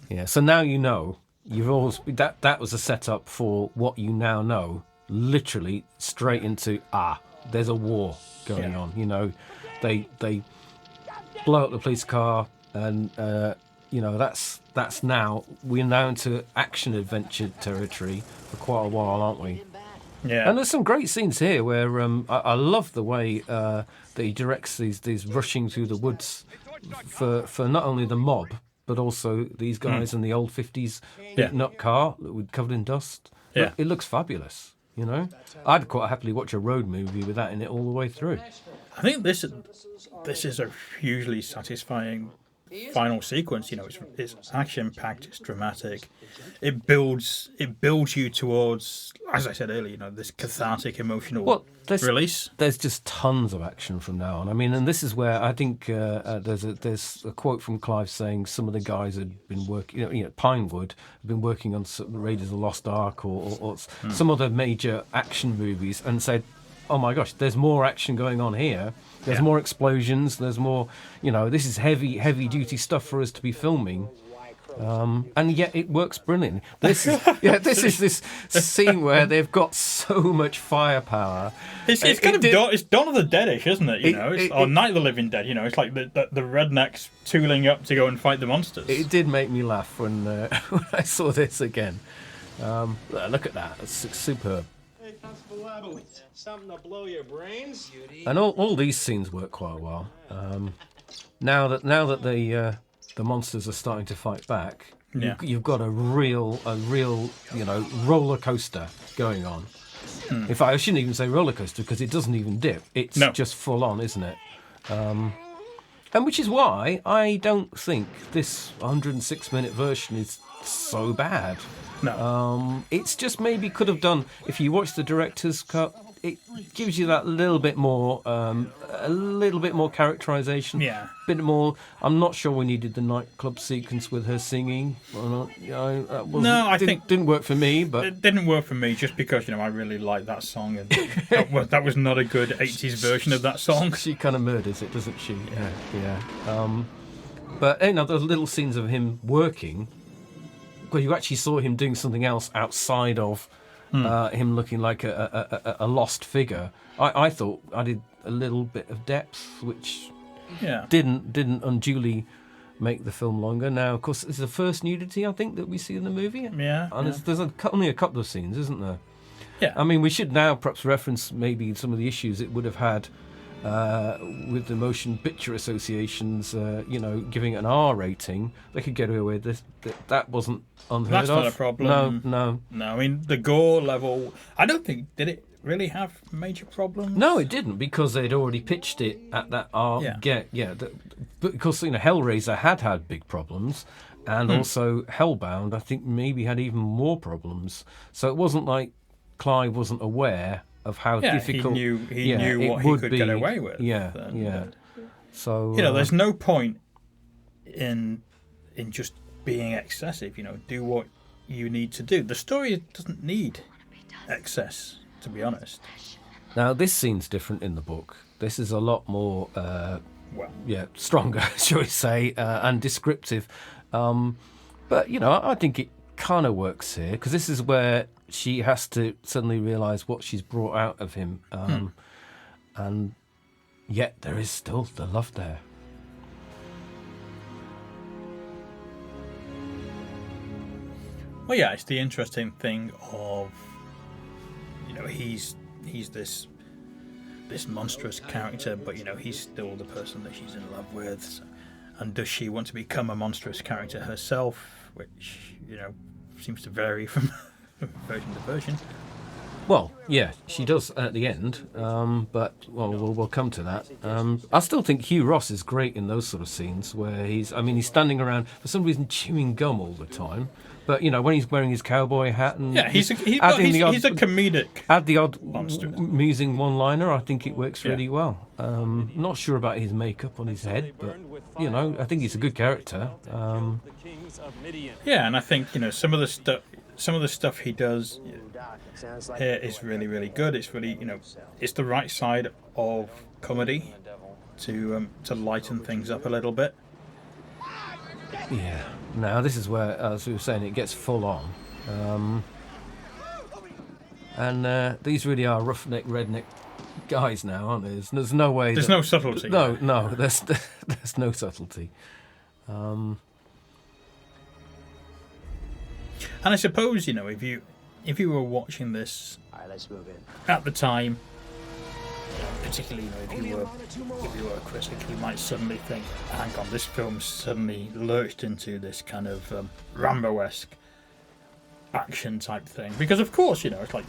Yeah, so now you know. You've always that was a setup for what you now know. Literally straight into there's a war going on. They blow up the police car, and that's now we're now into action adventure territory for quite a while, aren't we? Yeah. And there's some great scenes here where I love the way that he directs these rushing through the woods for not only the mob but also these guys in the old 50s beaten up car covered in dust. Yeah. It looks fabulous. I'd quite happily watch a road movie with that in it all the way through. I think this is a hugely satisfying final sequence. It's action packed, it's dramatic. It builds you towards, as I said earlier, this cathartic emotional release. There's just tons of action from now on. I mean, and this is where I think there's a quote from Clive saying some of the guys had been working, Pinewood had been working on Raiders of the Lost Ark or some other major action movies, and said, oh my gosh, there's more action going on here. There's more explosions. There's more, this is heavy duty stuff for us to be filming. And yet it works brilliantly. This is this scene where they've got so much firepower. It's Dawn of the Deadish, isn't it? Or Night of the Living Dead. It's like the rednecks tooling up to go and fight the monsters. It did make me laugh when I saw this again. Look at that. It's superb. Hey, Constable Labowitz, something to blow your brains? And all these scenes work quite well. Now that the monsters are starting to fight back, you've got a real roller coaster going on. In fact, I shouldn't even say roller coaster because it doesn't even dip. It's just full on, isn't it? And which is why I don't think this 106-minute version is so bad. No. It's just maybe could have done, if you watch the director's cut, it gives you that little bit more characterization. Yeah. Bit more. I'm not sure we needed the nightclub sequence with her singing. I think didn't work for me. But it didn't work for me just because I really like that song, and that was not a good 80s version of that song. She kind of murders it, doesn't she? Yeah. But the little scenes of him working, where you actually saw him doing something else outside of him looking like a lost figure. I thought added a little bit of depth, which didn't unduly make the film longer. Now, of course, it's the first nudity I think that we see in the movie. Yeah, and there's only a couple of scenes, isn't there? Yeah. I mean, we should now perhaps reference maybe some of the issues it would have had with the Motion Picture Association's, giving an R rating. They could get away with this. That wasn't unheard of. That's not a problem. No. I mean, the gore level, I don't think, did it really have major problems? No, it didn't, because they'd already pitched it at that R. Because, Hellraiser had big problems, and also Hellbound, I think, maybe had even more problems. So it wasn't like Clive wasn't aware of how difficult he knew what he could get away with. So there's no point in just being excessive. Do what you need to do. The story doesn't need excess, to be honest. Now this scene's different in the book. This is a lot more stronger, shall we say, and descriptive. But I think it kind of works here, because this is where she has to suddenly realise what she's brought out of him, and yet there is still the love there. Well, yeah, it's the interesting thing of he's this monstrous character, but he's still the person that she's in love with. And does she want to become a monstrous character herself, which seems to vary from version to version. Well, yeah, she does at the end, but we'll come to that. I still think Hugh Ross is great in those sort of scenes where he's standing around for some reason chewing gum all the time. But when he's wearing his cowboy hat and he's a comedic. Add the odd monster. amusing one-liner. I think it works really well. Not sure about his makeup on his head, but I think he's a good character. Yeah, and I think some of the stuff he does here is really, really good. It's really it's the right side of comedy to lighten things up a little bit. Yeah. Now this is where, as we were saying, it gets full on, and these really are roughneck, redneck guys now, aren't there? There's no way. There's no subtlety. No, there's no subtlety. And I suppose if you were watching this at the time, particularly if you were a critic, you might suddenly think, hang on, this film suddenly lurched into this kind of Rambo-esque action type thing. Because of course, it's like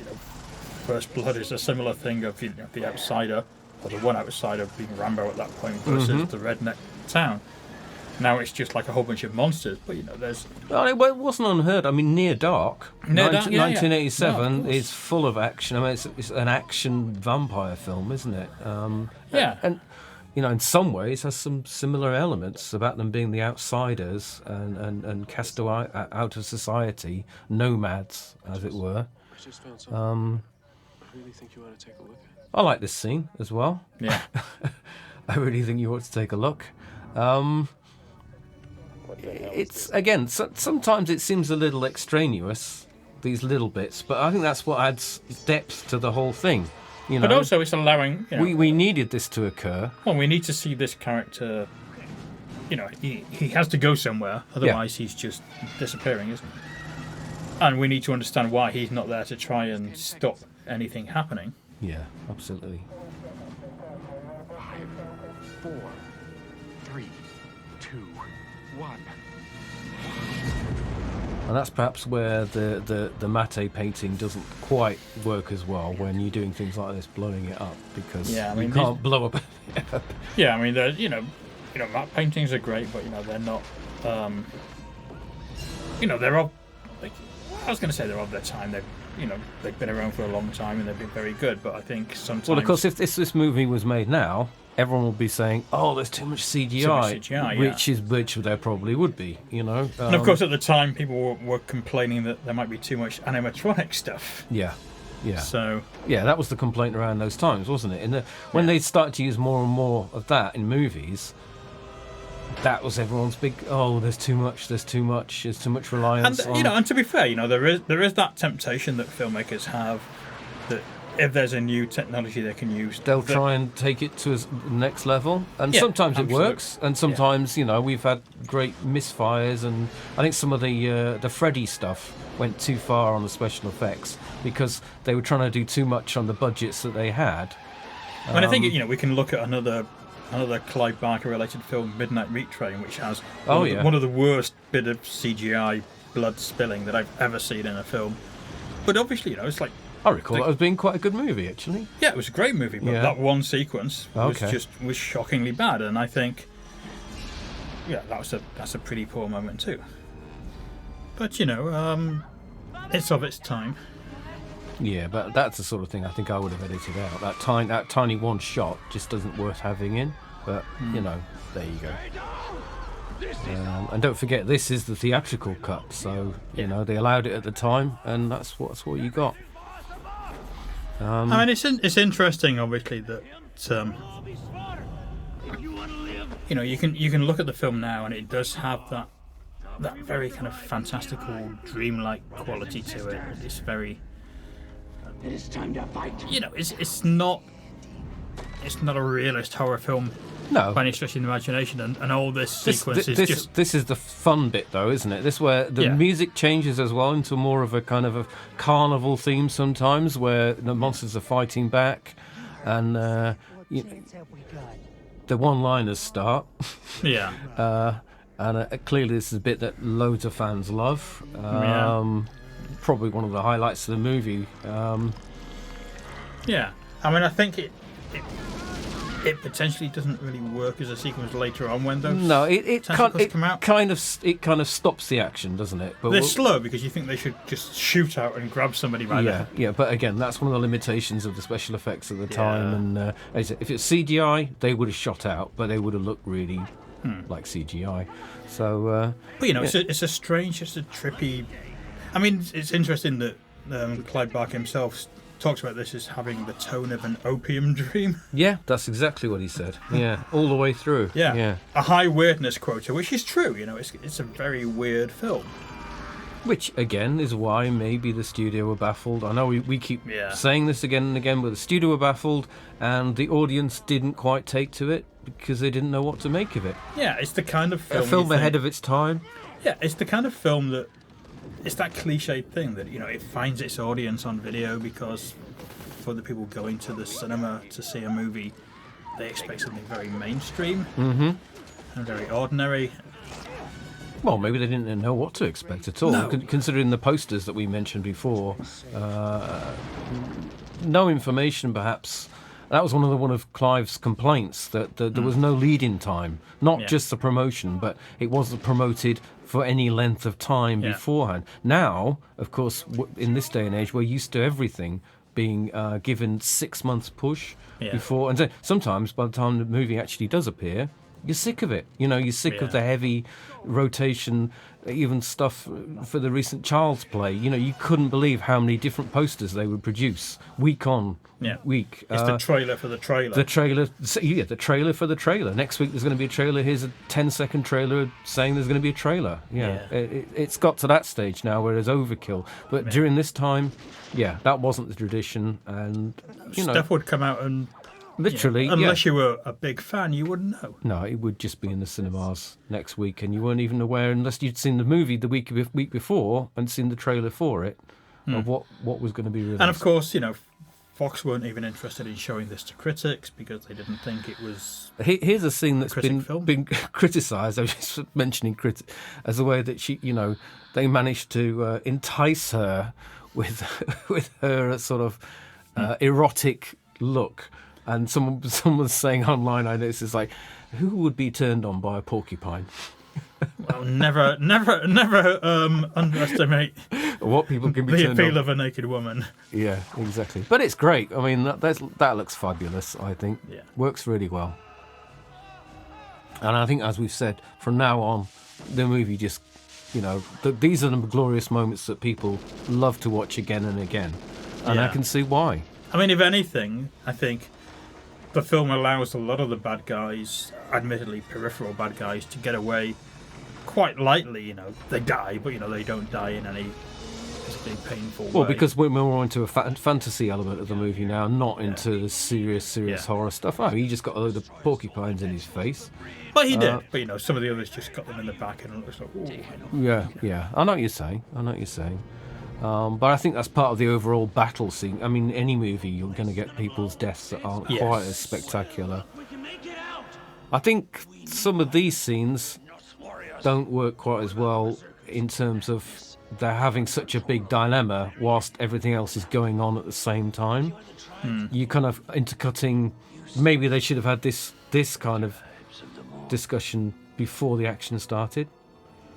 First Blood is a similar thing of the outsider, or the one outsider being Rambo at that point versus the redneck town. Now it's just like a whole bunch of monsters, but there's. Well, it wasn't unheard. I mean, Near Dark, 1987, yeah, is full of action. I mean, it's an action vampire film, isn't it? Yeah. And in some ways, has some similar elements about them being the outsiders and cast out of society, nomads, as it were. I just found something. I really think you ought to take a look at it. I like this scene as well. Yeah. I really think you ought to take a look. It's again. Sometimes it seems a little extraneous, these little bits, but I think that's what adds depth to the whole thing. But also, it's allowing. We needed this to occur. Well, we need to see this character. He has to go somewhere, otherwise he's just disappearing, isn't he? And we need to understand why he's not there to try and stop anything happening. Yeah, absolutely. 5, 4, 3, 2, 1. And that's perhaps where the matte painting doesn't quite work as well when you're doing things like this, blowing it up, because you can't blow up. Yeah, I mean, matte paintings are great, but they're not. They're of. I was going to say they're of their time. They've been around for a long time and they've been very good. But I think sometimes. Well, of course, if this movie was made now, everyone would be saying, "Oh, there's too much CGI," which there probably would be, and of course, at the time, people were complaining that there might be too much animatronic stuff. Yeah. So. Yeah, that was the complaint around those times, wasn't it? When they started to use more and more of that in movies, that was everyone's big. Oh, there's too much reliance. And to be fair, there is that temptation that filmmakers have that if there's a new technology they can use, they'll try and take it to the next level, and sometimes it works, and sometimes we've had great misfires, and I think some of the Freddy stuff went too far on the special effects because they were trying to do too much on the budgets that they had. And I think we can look at another Clive Barker related film, Midnight Meat Train, which has one of the worst bit of CGI blood spilling that I've ever seen in a film. But obviously, it's like I recall that as being quite a good movie, actually. Yeah, it was a great movie, but that one sequence was shockingly bad, and I think that's a pretty poor moment too. But it's of its time. Yeah, but that's the sort of thing I think I would have edited out. That tiny one shot just isn't worth having in. But there you go. And don't forget, this is the theatrical cut, so they allowed it at the time, and that's what you got. I mean, it's interesting, obviously, that you can look at the film now, and it does have that very kind of fantastical, dreamlike quality to it. It's very. It is time to fight. It's not a realist horror film. No. By any stretch of the imagination, and all this sequence is just. This is the fun bit, though, isn't it? This where the music changes as well into more of a kind of a carnival theme sometimes, where the monsters are fighting back, and the one-liners start. Yeah. And clearly, this is a bit that loads of fans love. Probably one of the highlights of the movie. Yeah, I mean, I think it potentially doesn't really work as a sequence later on when those come out. kind of stops the action, doesn't it? But they're slow because you think they should just shoot out and grab somebody by the head. Yeah, but again, that's one of the limitations of the special effects at the time. And if it's CGI, they would have shot out, but they would have looked really like CGI. So, but it's a strange, it's a trippy. I mean, it's interesting that Clive Barker himself talks about this as having the tone of an opium dream. Yeah, that's exactly what he said. Yeah, all the way through. Yeah. A high weirdness quota, which is true. It's a very weird film. Which, again, is why maybe the studio were baffled. I know we keep saying this again and again, but the studio were baffled and the audience didn't quite take to it because they didn't know what to make of it. Yeah, it's the kind of film... A film ahead of its time. Yeah, it's the kind of film that... It's that cliched thing that, it finds its audience on video because for the people going to the cinema to see a movie, they expect something very mainstream and very ordinary. Well, maybe they didn't know what to expect at all, considering the posters that we mentioned before. No information, perhaps. That was one of Clive's complaints, that there was no lead-in time. Not just the promotion, but it wasn't promoted for any length of time beforehand. Now, of course, in this day and age, we're used to everything being given 6 months push before. And so sometimes, by the time the movie actually does appear, you're sick of it. You're sick of the heavy rotation, even stuff for the recent Child's Play. You couldn't believe how many different posters they would produce week on week. It's the trailer for the trailer. The trailer for the trailer. Next week there's going to be a trailer. Here's a 10-second trailer saying there's going to be a trailer. It's got to that stage now where it's overkill. But during this time, that wasn't the tradition. And, stuff would come out and... Literally, unless you were a big fan, you wouldn't know. No, it would just be in the cinemas next week, and you weren't even aware unless you'd seen the movie the week before and seen the trailer for it of what was going to be released. And of course, Fox weren't even interested in showing this to critics because they didn't think it was. Here's a scene that's been criticised. I was just mentioning as a way that she, they managed to entice her with her sort of erotic look. And someone's saying online, I noticed, it's like, who would be turned on by a porcupine? Well, never underestimate what people can be the turned appeal on. of a naked woman. Yeah, exactly. But it's great. I mean, that looks fabulous, I think. Yeah. Works really well. And I think, as we've said, from now on, the movie just, these are the glorious moments that people love to watch again and again. And I can see why. I mean, if anything, I think the film allows a lot of the bad guys, admittedly peripheral bad guys, to get away quite lightly. They die, but they don't die in any particularly painful way. Well, because we're more into a fantasy element of the movie now, not into the serious horror stuff. Oh, he just got a load of porcupines in his face. But he did. But some of the others just got them in the back, and it looks like, ooh. Yeah. I know what you're saying. But I think that's part of the overall battle scene. I mean, any movie, you're going to get people's deaths that aren't quite as spectacular. I think some of these scenes don't work quite as well in terms of they're having such a big dilemma whilst everything else is going on at the same time. You kind of intercutting. Maybe they should have had this kind of discussion before the action started.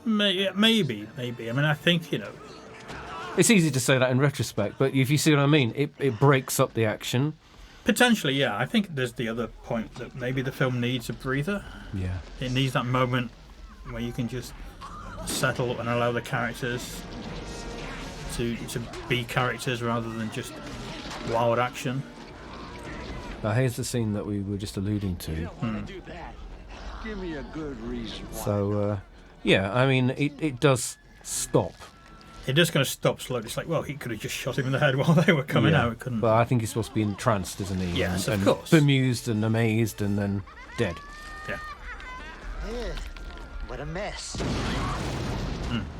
Maybe. I mean, I think, It's easy to say that in retrospect, but if you see what I mean, it breaks up the action. Potentially, yeah. I think there's the other point that maybe the film needs a breather. Yeah. It needs that moment where you can just settle and allow the characters to be characters rather than just wild action. Now here's the scene that we were just alluding to. Give me a good reason why. So, I mean, it does stop. It is going to stop slowly. It's like, well, he could have just shot him in the head while they were coming out. It couldn't. But I think he's supposed to be entranced, isn't he? Yes, and of course. Bemused and amazed and then dead. Yeah. What a mess.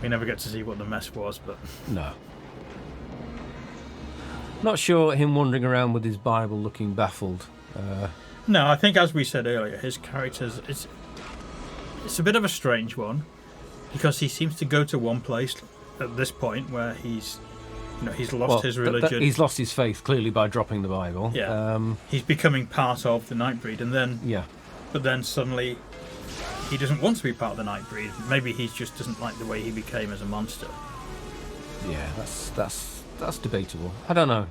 We never get to see what the mess was, but... No. Not sure him wandering around with his Bible looking baffled. No, I think, as we said earlier, his character's... It's a bit of a strange one, because he seems to go to one place at this point where he's he's lost his religion. He's lost his faith clearly by dropping the Bible. Yeah. He's becoming part of the Nightbreed, and then but then suddenly he doesn't want to be part of the Nightbreed. Maybe he just doesn't like the way he became as a monster. Yeah, that's debatable. I don't know.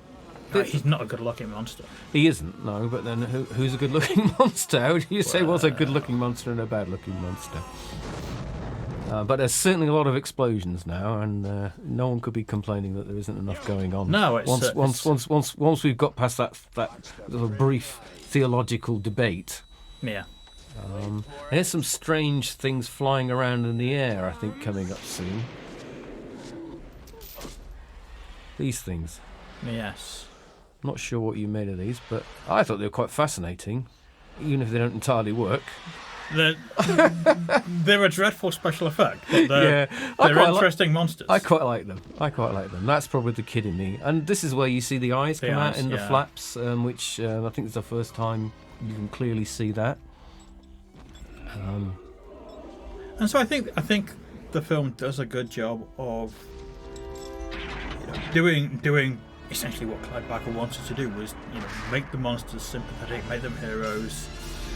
He's not a good-looking monster. He isn't, no. But then who's a good-looking monster? How do you say what's a good-looking monster and a bad-looking monster? But there's certainly a lot of explosions now, and no one could be complaining that there isn't enough going on. No, it's once we've got past that little brief theological debate. Yeah. There's some strange things flying around in the air, I think, coming up soon. These things. Yes. Not sure what you made of these, but I thought they were quite fascinating, even if they don't entirely work. They're a dreadful special effect, but they're interesting monsters. I quite like them. That's probably the kid in me. And this is where you see the eyes come out in the flaps, which I think is the first time you can clearly see that. And so I think the film does a good job of doing essentially what Clive Barker wanted to do, was make the monsters sympathetic, make them heroes,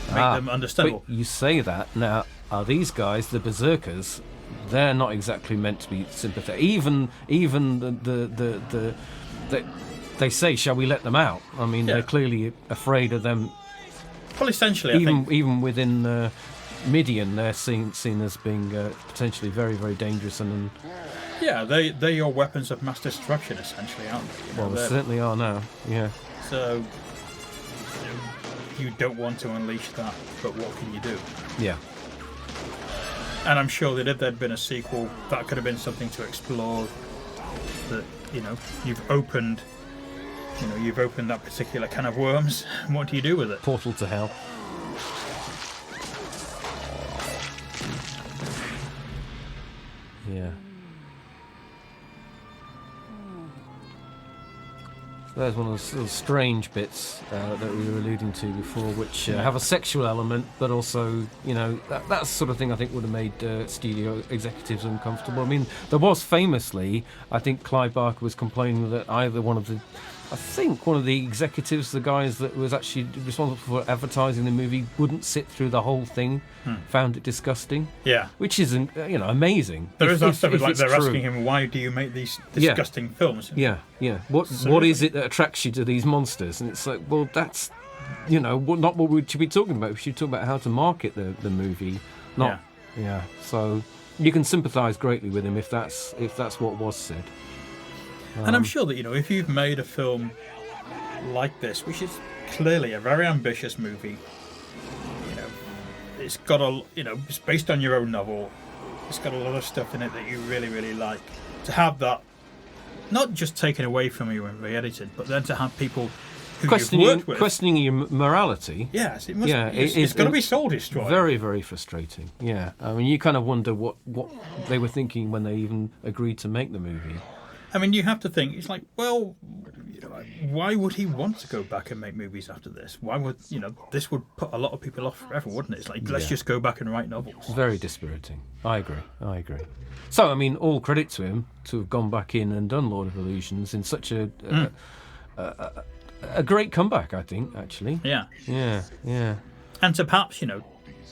make them understandable. But you say that now. Are these guys the berserkers? They're not exactly meant to be sympathetic. Even they say, shall we let them out? I mean, they're clearly afraid of them. Well, essentially, even within Midian, they're seen as being potentially very, very dangerous and. Yeah, they're your weapons of mass destruction, essentially, aren't they? Well, they certainly are now. Yeah. So you don't want to unleash that, but what can you do? Yeah. And I'm sure that if there'd been a sequel, that could have been something to explore. That you've opened that particular can of worms. And what do you do with it? Portal to hell. Yeah. There's one of those sort of strange bits that we were alluding to before, which have a sexual element, but also, that sort of thing I think would have made studio executives uncomfortable. I mean, there was famously, I think Clive Barker was complaining that either one of the executives, the guys that was actually responsible for advertising the movie, wouldn't sit through the whole thing, found it disgusting. Yeah. Which is, amazing. There is that stuff like they're asking him, why do you make these disgusting films? Yeah. What is it that attracts you to these monsters? And it's like, well, that's, not what we should be talking about. We should talk about how to market the movie. Yeah. So you can sympathise greatly with him if that's what was said. And I'm sure that, if you've made a film like this, which is clearly a very ambitious movie, it's got it's based on your own novel, it's got a lot of stuff in it that you really, really like. To have that not just taken away from you and re-edited, but then to have people who you've worked with questioning your morality. Yes, it must. It's got to be soul destroying. Very, very frustrating. Yeah, I mean, you kind of wonder what they were thinking when they even agreed to make the movie. I mean, you have to think, it's like, well, why would he want to go back and make movies after this? Why would, this would put a lot of people off forever, wouldn't it? It's like, let's just go back and write novels. Very dispiriting. I agree. So, I mean, all credit to him to have gone back in and done Lord of Illusions in such a great comeback, I think, actually. Yeah. Yeah. And to perhaps,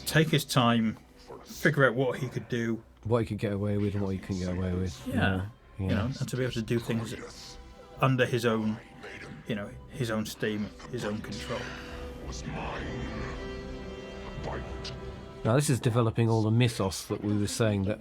take his time, figure out what he could do. What he could get away with and what he couldn't get away with. Yeah. And to be able to do things under his own, his own steam, his own control. Now this is developing all the mythos that we were saying that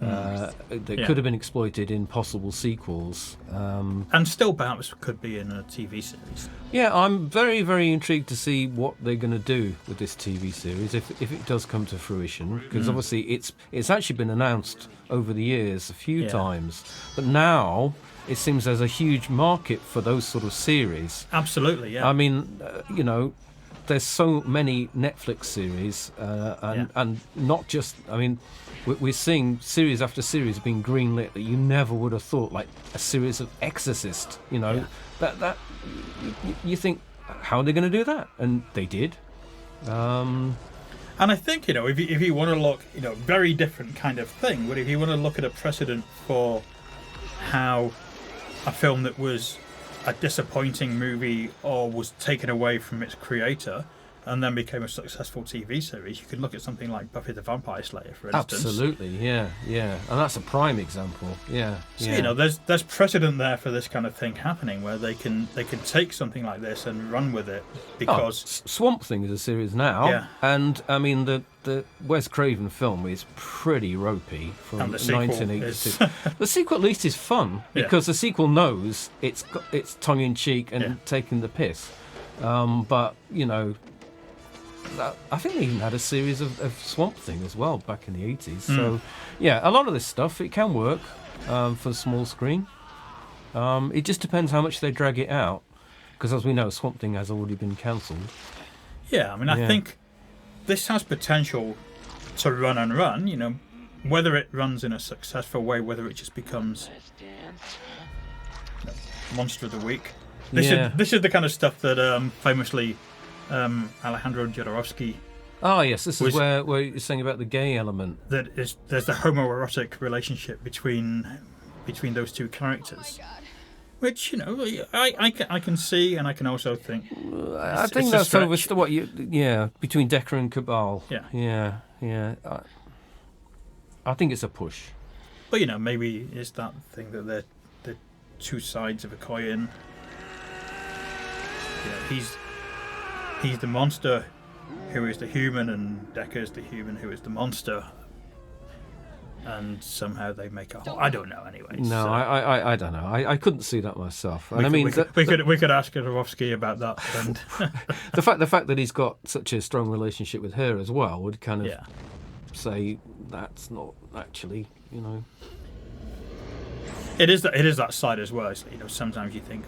could have been exploited in possible sequels, and still perhaps could be in a TV series. Yeah, I'm very, very intrigued to see what they're going to do with this TV series if it does come to fruition, because obviously it's actually been announced over the years a few times, but now it seems there's a huge market for those sort of series. Absolutely, yeah. I mean, there's so many Netflix series, and not just. I mean, we're seeing series after series being greenlit that you never would have thought, like a series of Exorcist. That you think, how are they going to do that? And they did. And I think if you want to look, very different kind of thing. But if you want to look at a precedent for how a film that was a disappointing movie or was taken away from its creator and then became a successful TV series. You could look at something like Buffy the Vampire Slayer, for instance. Absolutely, yeah. And that's a prime example, yeah. So, you know, there's precedent there for this kind of thing happening, where they can take something like this and run with it, because... Swamp Thing is a series now, yeah. And, I mean, the Wes Craven film is pretty ropey from 1982. The sequel, at least, is fun, because the sequel knows it's tongue-in-cheek and taking the piss. But, you know... I think they even had a series of Swamp Thing as well back in the 80s. So, yeah, a lot of this stuff, it can work for the small screen. It just depends how much they drag it out. Because as we know, Swamp Thing has already been cancelled. Yeah, I mean, I think this has potential to run and run, you know, whether it runs in a successful way, whether it just becomes Monster of the Week. This is the kind of stuff that famously... Alejandro Jodorowsky. Oh yes, this is where you're saying about the gay element. There's the homoerotic relationship between those two characters, which, you know, I can see, and I can also think. I think that's over what between Decker and Cabal. Yeah. I think it's a push. But, you know, maybe it's that thing that they're two sides of a coin. Yeah, He's the monster who is the human, and Decker's the human who is the monster. And somehow they make a whole... I don't know, anyway. No, so. I don't know. I couldn't see that myself. And we could ask Jodorowsky about that. And the fact that he's got such a strong relationship with her as well would kind of say that's not actually, you know... It is that side as well. It's, you know, sometimes you think...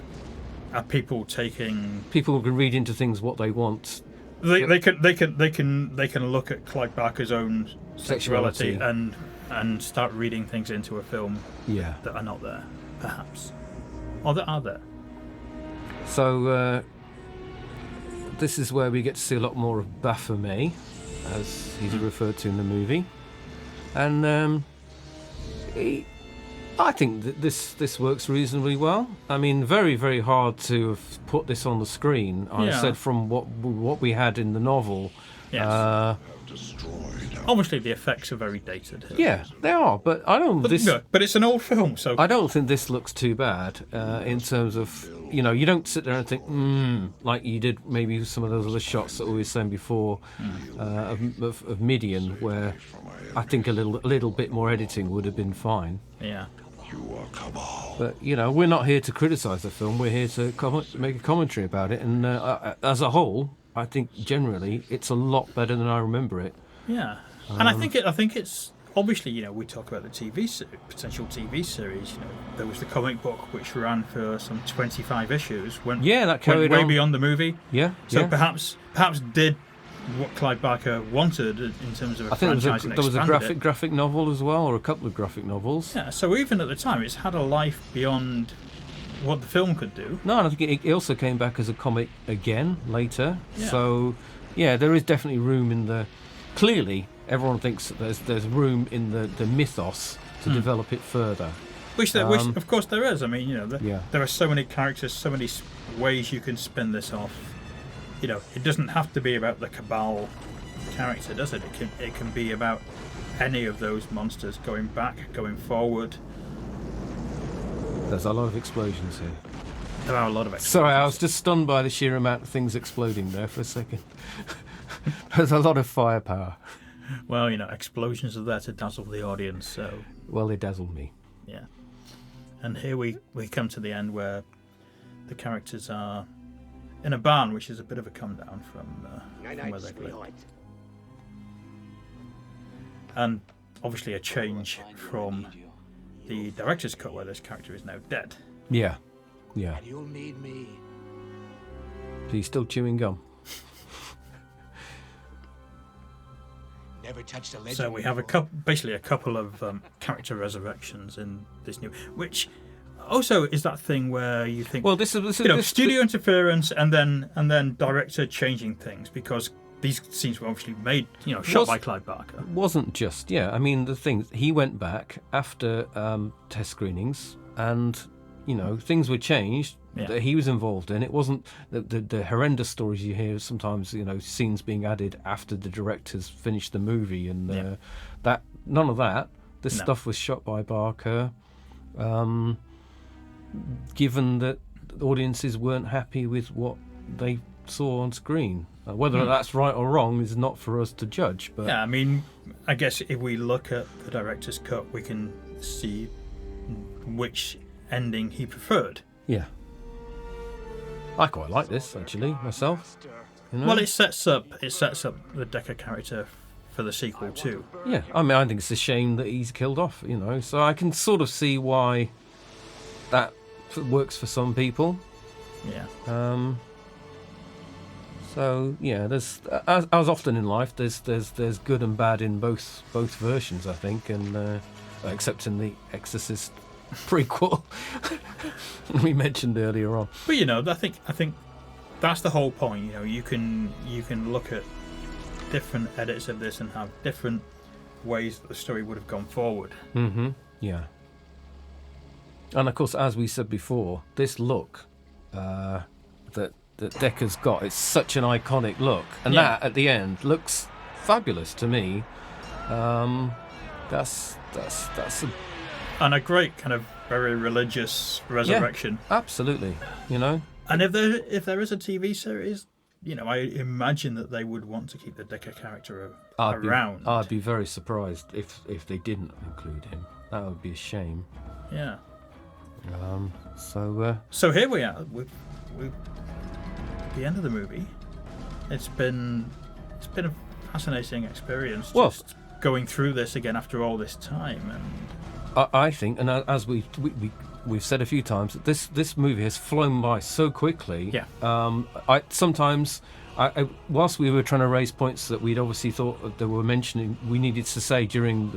Are people taking... People can read into things what they want. They can look at Clive Barker's own sexuality and start reading things into a film that are not there, perhaps, or that are there. So this is where we get to see a lot more of Baphomet, as he's referred to in the movie, and I think that this works reasonably well. I mean, very, very hard to have put this on the screen. I said from what we had in the novel. Yes. Obviously, the effects are very dated. Yeah, they are. But I don't. But it's an old film, so I don't think this looks too bad in terms of, you know, you don't sit there and think like you did maybe some of those other shots that we were saying before of Midian, where I think a little bit more editing would have been fine. Yeah. But, you know, we're not here to criticise the film. We're here to make a commentary about it. And as a whole, I think generally it's a lot better than I remember it. Yeah, and I think it's obviously, you know, we talk about the potential TV series. You know, there was the comic book which ran for some 25 issues. That carried way on beyond the movie. Yeah. So perhaps did what Clive Barker wanted in terms of a franchise. There was a graphic novel as well, or a couple of graphic novels. Yeah, so even at the time, it's had a life beyond what the film could do. No, I think it also came back as a comic again later. Yeah. So, yeah, there is definitely room in the... Clearly, everyone thinks that there's room in the mythos to develop it further. Which of course there is. I mean, you know, there are so many characters, so many ways you can spin this off. You know, it doesn't have to be about the Cabal character, does it? It can be about any of those monsters, going back, going forward. There's a lot of explosions here. There are a lot of explosions. Sorry, I was just stunned by the sheer amount of things exploding there for a second. There's a lot of firepower. Well, you know, explosions are there to dazzle the audience, so... Well, they dazzled me. Yeah. And here we come to the end where the characters are in a barn, which is a bit of a come down from where they live. And obviously a change from the director's cut, where this character is now dead. Yeah. You'll need me. He's still chewing gum. Never touched a legend. So we have a couple of character resurrections in this new, which also is that thing where you think, well, this is studio interference and then director changing things, because these scenes were obviously made, shot by Clive Barker. Wasn't just, I mean, the thing, he went back after test screenings and things were changed Yeah. that he was involved in. It wasn't the horrendous stories you hear sometimes, scenes being added after the directors finished the movie, and that none of that. This stuff was shot by Barker, given that audiences weren't happy with what they saw on screen. Whether that's right or wrong is not for us to judge. But Yeah, I mean, I guess if we look at the director's cut, we can see which ending he preferred. yeah, I quite like this actually myself. Well, it sets up the Decker character for the sequel too. Yeah, I mean, I think it's a shame that he's killed off, so I can sort of see why that works for some people. Yeah. So yeah, there's as often in life, there's good and bad in both versions, I think, and except in the Exorcist prequel we mentioned earlier on. But I think that's the whole point. You can look at different edits of this and have different ways that the story would have gone forward. Mm-hmm. Yeah. And of course, as we said before, this look that Decker's got, it's such an iconic look, and that at the end looks fabulous to me. That's And a great kind of very religious resurrection. Yeah, absolutely. And if there is a TV series, I imagine that they would want to keep the Decker character around. I'd be very surprised if they didn't include him. That would be a shame. Yeah. So here we are. We've the end of the movie. It's been a fascinating experience. Just going through this again after all this time, and I think, and as we've said a few times, that this movie has flown by so quickly. Yeah. Whilst we were trying to raise points that we'd obviously thought that were mentioning, we needed to say during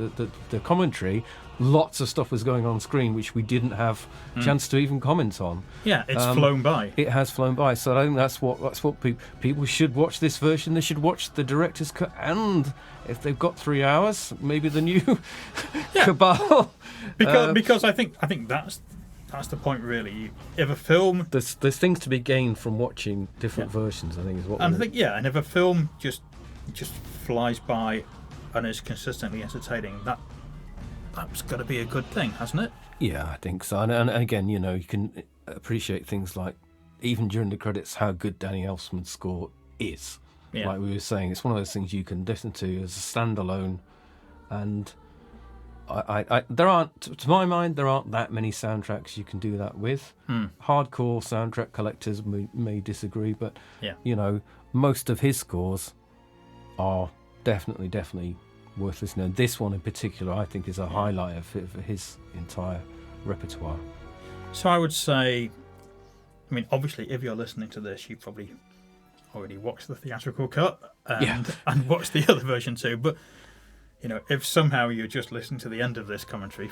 the commentary, lots of stuff was going on screen which we didn't have chance to even comment on. Yeah, it's flown by. It has flown by. So I think that's what people should watch this version. They should watch the director's cut, and if they've got 3 hours, maybe the new Cabal. Because I think that's the point really. If a film, there's things to be gained from watching different versions, I think is what. And I think and if a film just flies by and is consistently entertaining, that's got to be a good thing, hasn't it? Yeah, I think so. And again, you can appreciate things like, even during the credits, how good Danny Elfman's score is. Yeah. Like we were saying, it's one of those things you can listen to as a standalone, and there aren't, to my mind, that many soundtracks you can do that with. Hardcore soundtrack collectors may disagree, but most of his scores are definitely worth listening. And this one in particular, I think, is a highlight for his entire repertoire. So I would say, obviously, if you're listening to this, you probably already watched the theatrical cut and watched the other version too. But if somehow you're just listening to the end of this commentary,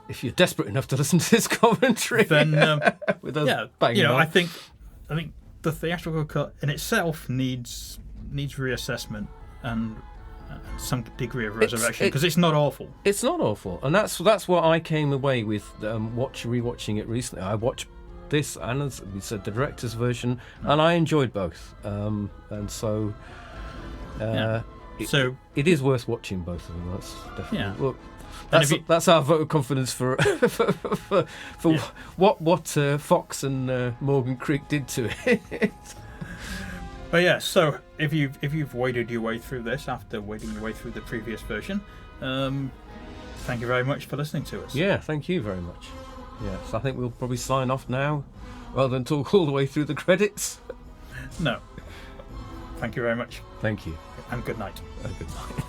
if you're desperate enough to listen to this commentary, then with us banging on. I think the theatrical cut in itself needs reassessment and some degree of resurrection, because it's not awful. It's not awful, and that's what I came away with rewatching it recently. I watched this and, as we said, the director's version, and I enjoyed both. And so, it is worth watching both of them. That's definitely. Well, that's our vote of confidence for what Fox and Morgan Creek did to it. But yeah, so if you've waded your way through this after wading your way through the previous version, thank you very much for listening to us. Yeah, thank you very much. Yes, I think we'll probably sign off now, rather than talk all the way through the credits. No. Thank you very much. Thank you. And good night. Good night.